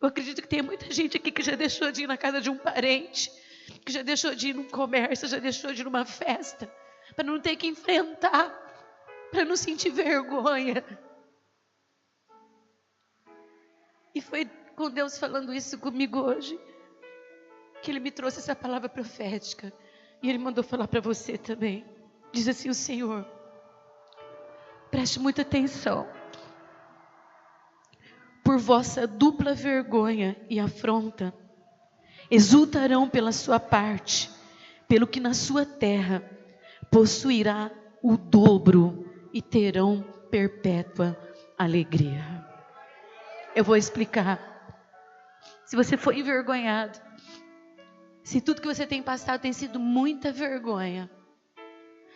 Eu acredito que tem muita gente aqui que já deixou de ir na casa de um parente, que já deixou de ir num comércio, já deixou de ir numa festa, para não ter que enfrentar, para não sentir vergonha. E foi com Deus falando isso comigo hoje, que Ele me trouxe essa palavra profética. E Ele mandou falar para você também. Diz assim o Senhor: preste muita atenção. Por vossa dupla vergonha e afronta, exultarão pela sua parte, pelo que na sua terra possuirá o dobro e terão perpétua alegria. Eu vou explicar. Se você foi envergonhado, se tudo que você tem passado tem sido muita vergonha,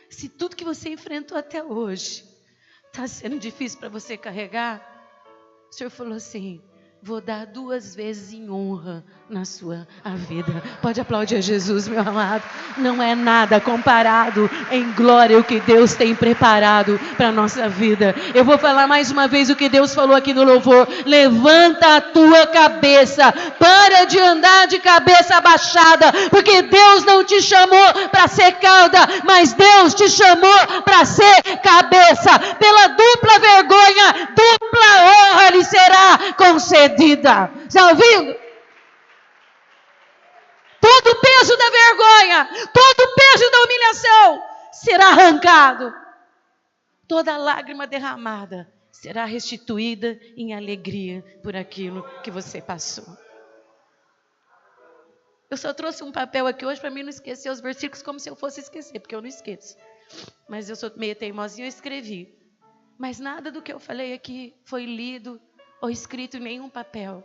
se tudo que você enfrentou até hoje está sendo difícil para você carregar, o Senhor falou assim: vou dar 2 vezes em honra na sua vida. Pode aplaudir a Jesus, meu amado. Não é nada comparado em glória o que Deus tem preparado para a nossa vida. Eu vou falar mais uma vez o que Deus falou aqui no louvor: levanta a tua cabeça, para de andar de cabeça abaixada, porque Deus não te chamou para ser cauda, mas Deus te chamou para ser cabeça. Pela dupla vergonha, dupla honra lhe será concedida. Está ouvindo? Todo o peso da vergonha, todo o peso da humilhação será arrancado. Toda lágrima derramada será restituída em alegria por aquilo que você passou. Eu só trouxe um papel aqui hoje para mim não esquecer os versículos, como se eu fosse esquecer, porque eu não esqueço. Mas eu sou meio teimosinha, eu escrevi. Mas nada do que eu falei aqui foi lido ou escrito em nenhum papel.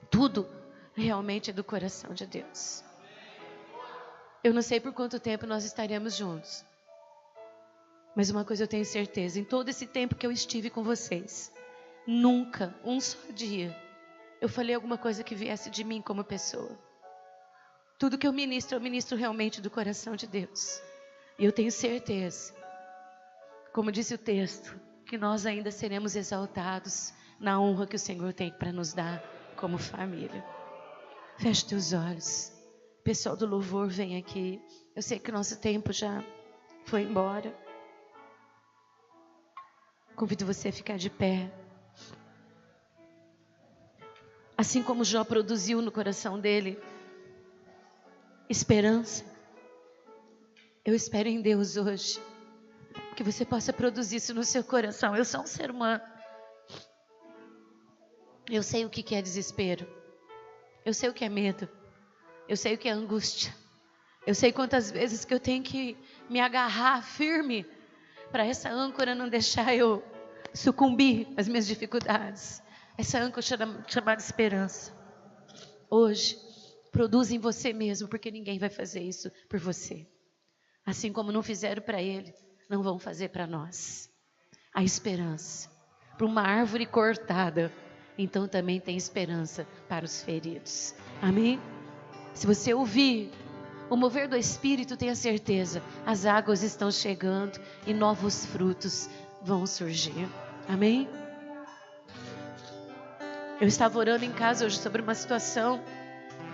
Tudo realmente é do coração de Deus. Eu não sei por quanto tempo nós estaremos juntos. Mas uma coisa eu tenho certeza, em todo esse tempo que eu estive com vocês, nunca, um só dia, eu falei alguma coisa que viesse de mim como pessoa. Tudo que eu ministro realmente do coração de Deus. E eu tenho certeza, como disse o texto, que nós ainda seremos exaltados na honra que o Senhor tem para nos dar como família. Feche teus olhos. Pessoal do louvor, vem aqui. Eu sei que o nosso tempo já foi embora. Convido você a ficar de pé. Assim como Jó produziu no coração dele esperança, eu espero em Deus hoje que você possa produzir isso no seu coração. Eu sou um ser humano. Eu sei o que é desespero. Eu sei o que é medo. Eu sei o que é angústia. Eu sei quantas vezes que eu tenho que me agarrar firme para essa âncora não deixar eu sucumbir às minhas dificuldades. Essa âncora chamada esperança. Hoje, produza em você mesmo, porque ninguém vai fazer isso por você. Assim como não fizeram para ele, não vão fazer para nós. A esperança. Para uma árvore cortada, então também tem esperança para os feridos. Amém? Se você ouvir o mover do Espírito, tenha certeza, as águas estão chegando e novos frutos vão surgir. Amém? Eu estava orando em casa hoje sobre uma situação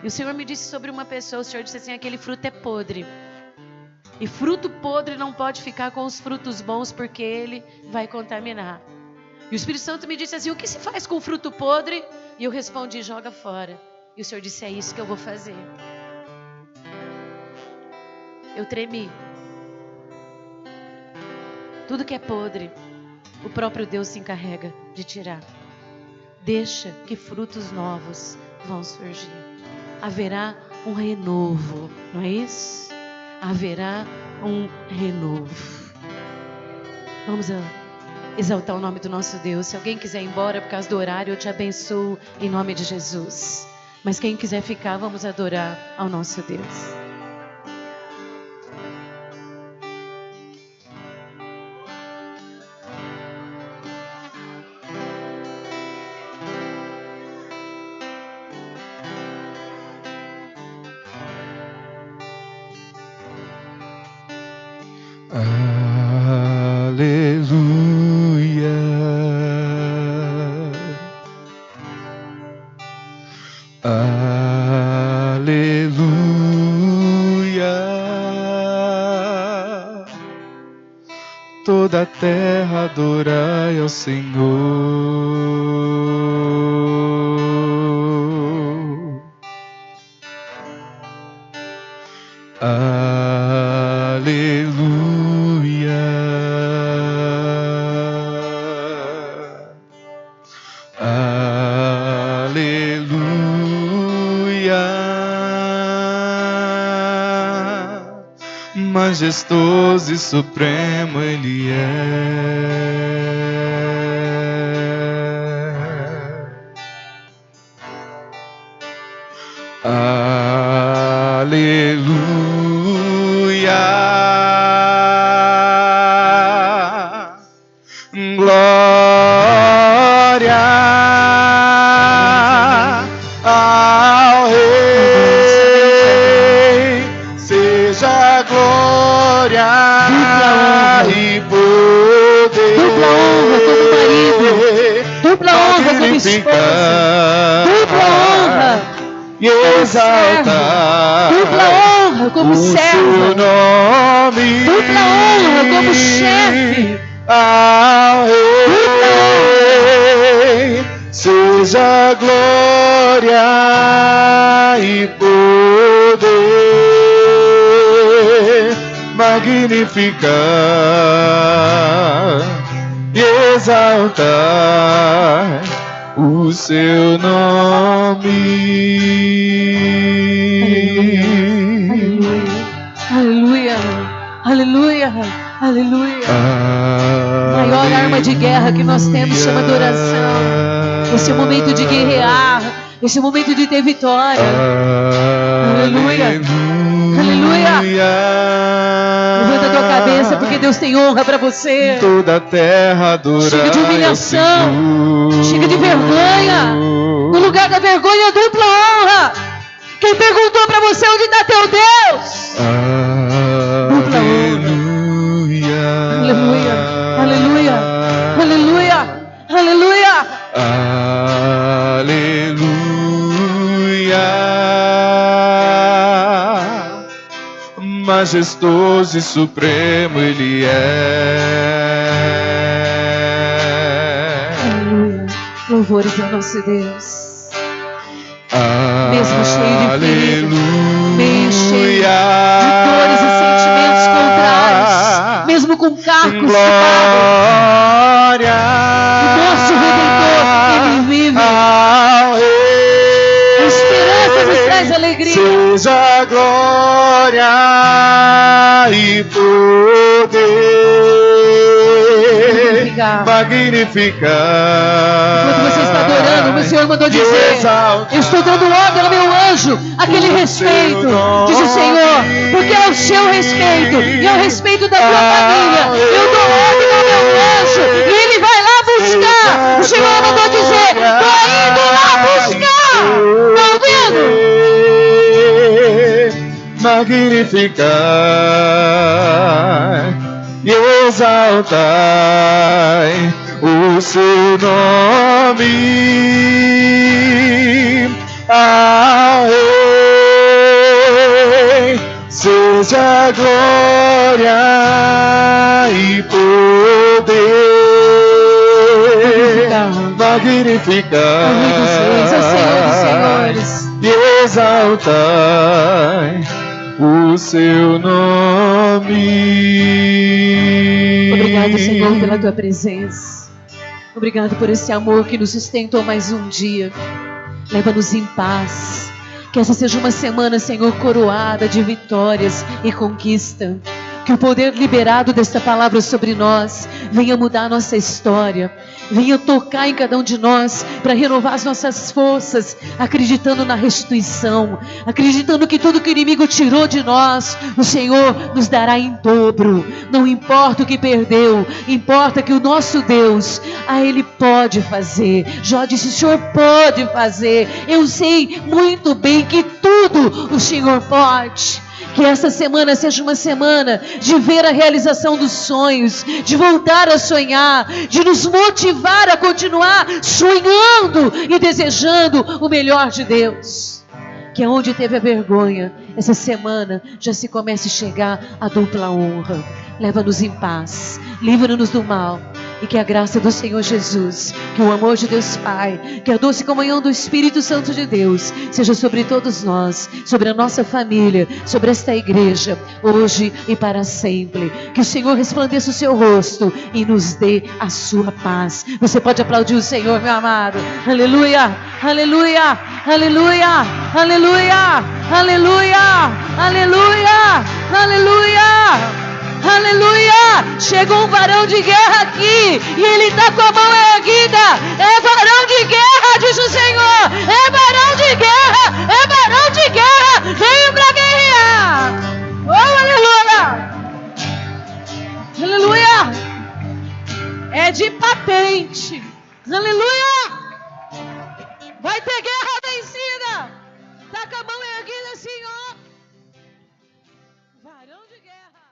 e o Senhor me disse sobre uma pessoa. O Senhor disse assim: aquele fruto é podre. E fruto podre não pode ficar com os frutos bons, porque ele vai contaminar. E o Espírito Santo me disse assim: o que se faz com o fruto podre? E eu respondi: joga fora. E o Senhor disse: é isso que eu vou fazer. Eu tremi. Tudo que é podre, o próprio Deus se encarrega de tirar. Deixa que frutos novos vão surgir. Haverá um renovo, não é isso? Haverá um renovo. Vamos exaltar o nome do nosso Deus. Se alguém quiser ir embora por causa do horário, eu te abençoo em nome de Jesus. Mas quem quiser ficar, vamos adorar ao nosso Deus. Toda a terra adorai ao Senhor. Aleluia. Aleluia. Majestoso e supremo Ele é. Aleluia. Glória ao Rei, seja glória e poder. Dupla honra como marido, dupla honra como esposa, dupla honra e exaltar dupla honra como serva, dupla honra como chefe. Ao Rei, seja glória e poder, magnificar e exaltar o seu nome. Aleluia, aleluia, aleluia. A maior arma de guerra que nós temos chama-se oração. Esse é o momento de guerrear. Esse é o momento de ter vitória. Aleluia. Aleluia. Levanta a tua cabeça, porque Deus tem honra para você. Toda a terra adora. Chega de humilhação. Chega de vergonha. No lugar da vergonha, dupla honra. Quem perguntou para você onde está teu Deus? Dupla honra. Aleluia. Aleluia. Aleluia. Aleluia. Aleluia. Majestoso e supremo Ele é. Aleluia. Louvores ao nosso Deus. Mesmo cheio de feridas, meio cheio de dores e sentimentos contrários, mesmo com cargos que pagam, o nosso Redentor, Ele vive. A esperança nos traz alegria. Seja glória e poder magnificar. Enquanto você está adorando, o Senhor mandou dizer: eu estou dando ordem ao meu anjo, aquele respeito, diz o Senhor, porque é o seu respeito e é o respeito da tua família. Eu dou ordem ao meu anjo e ele vai lá buscar. O Senhor mandou dizer: estou indo lá buscar. Está ouvindo? Magnificar e exaltai o seu nome ao Rei. Seja glória e poder magnificar e exaltai o seu nome. Obrigado, Senhor, pela tua presença. Obrigado por esse amor que nos sustentou mais um dia. Leva-nos em paz. Que essa seja uma semana, Senhor, coroada de vitórias e conquista. Que o poder liberado desta palavra sobre nós venha mudar a nossa história, venha tocar em cada um de nós para renovar as nossas forças, acreditando na restituição, acreditando que tudo que o inimigo tirou de nós, o Senhor nos dará em dobro. Não importa o que perdeu, importa que o nosso Deus, Ele pode fazer. Jó disse: o Senhor pode fazer. Eu sei muito bem que tudo o Senhor pode. Que essa semana seja uma semana de ver a realização dos sonhos, de voltar a sonhar, de nos motivar a continuar sonhando e desejando o melhor de Deus. Que onde teve a vergonha, essa semana já se comece a chegar a dupla honra. Leva-nos em paz, livra-nos do mal. E que a graça do Senhor Jesus, que o amor de Deus Pai, que a doce comunhão do Espírito Santo de Deus seja sobre todos nós, sobre a nossa família, sobre esta igreja, hoje e para sempre. Que o Senhor resplandeça o seu rosto e nos dê a sua paz. Você pode aplaudir o Senhor, meu amado. Aleluia, aleluia, aleluia, aleluia, aleluia, aleluia, aleluia. Aleluia! Chegou um varão de guerra aqui e ele está com a mão erguida. É varão de guerra, diz o Senhor. É varão de guerra, é varão de guerra. Veio para guerrear. Oh, aleluia! Aleluia! É de patente. Aleluia! Vai ter guerra vencida. Está com a mão erguida, Senhor. Varão de guerra.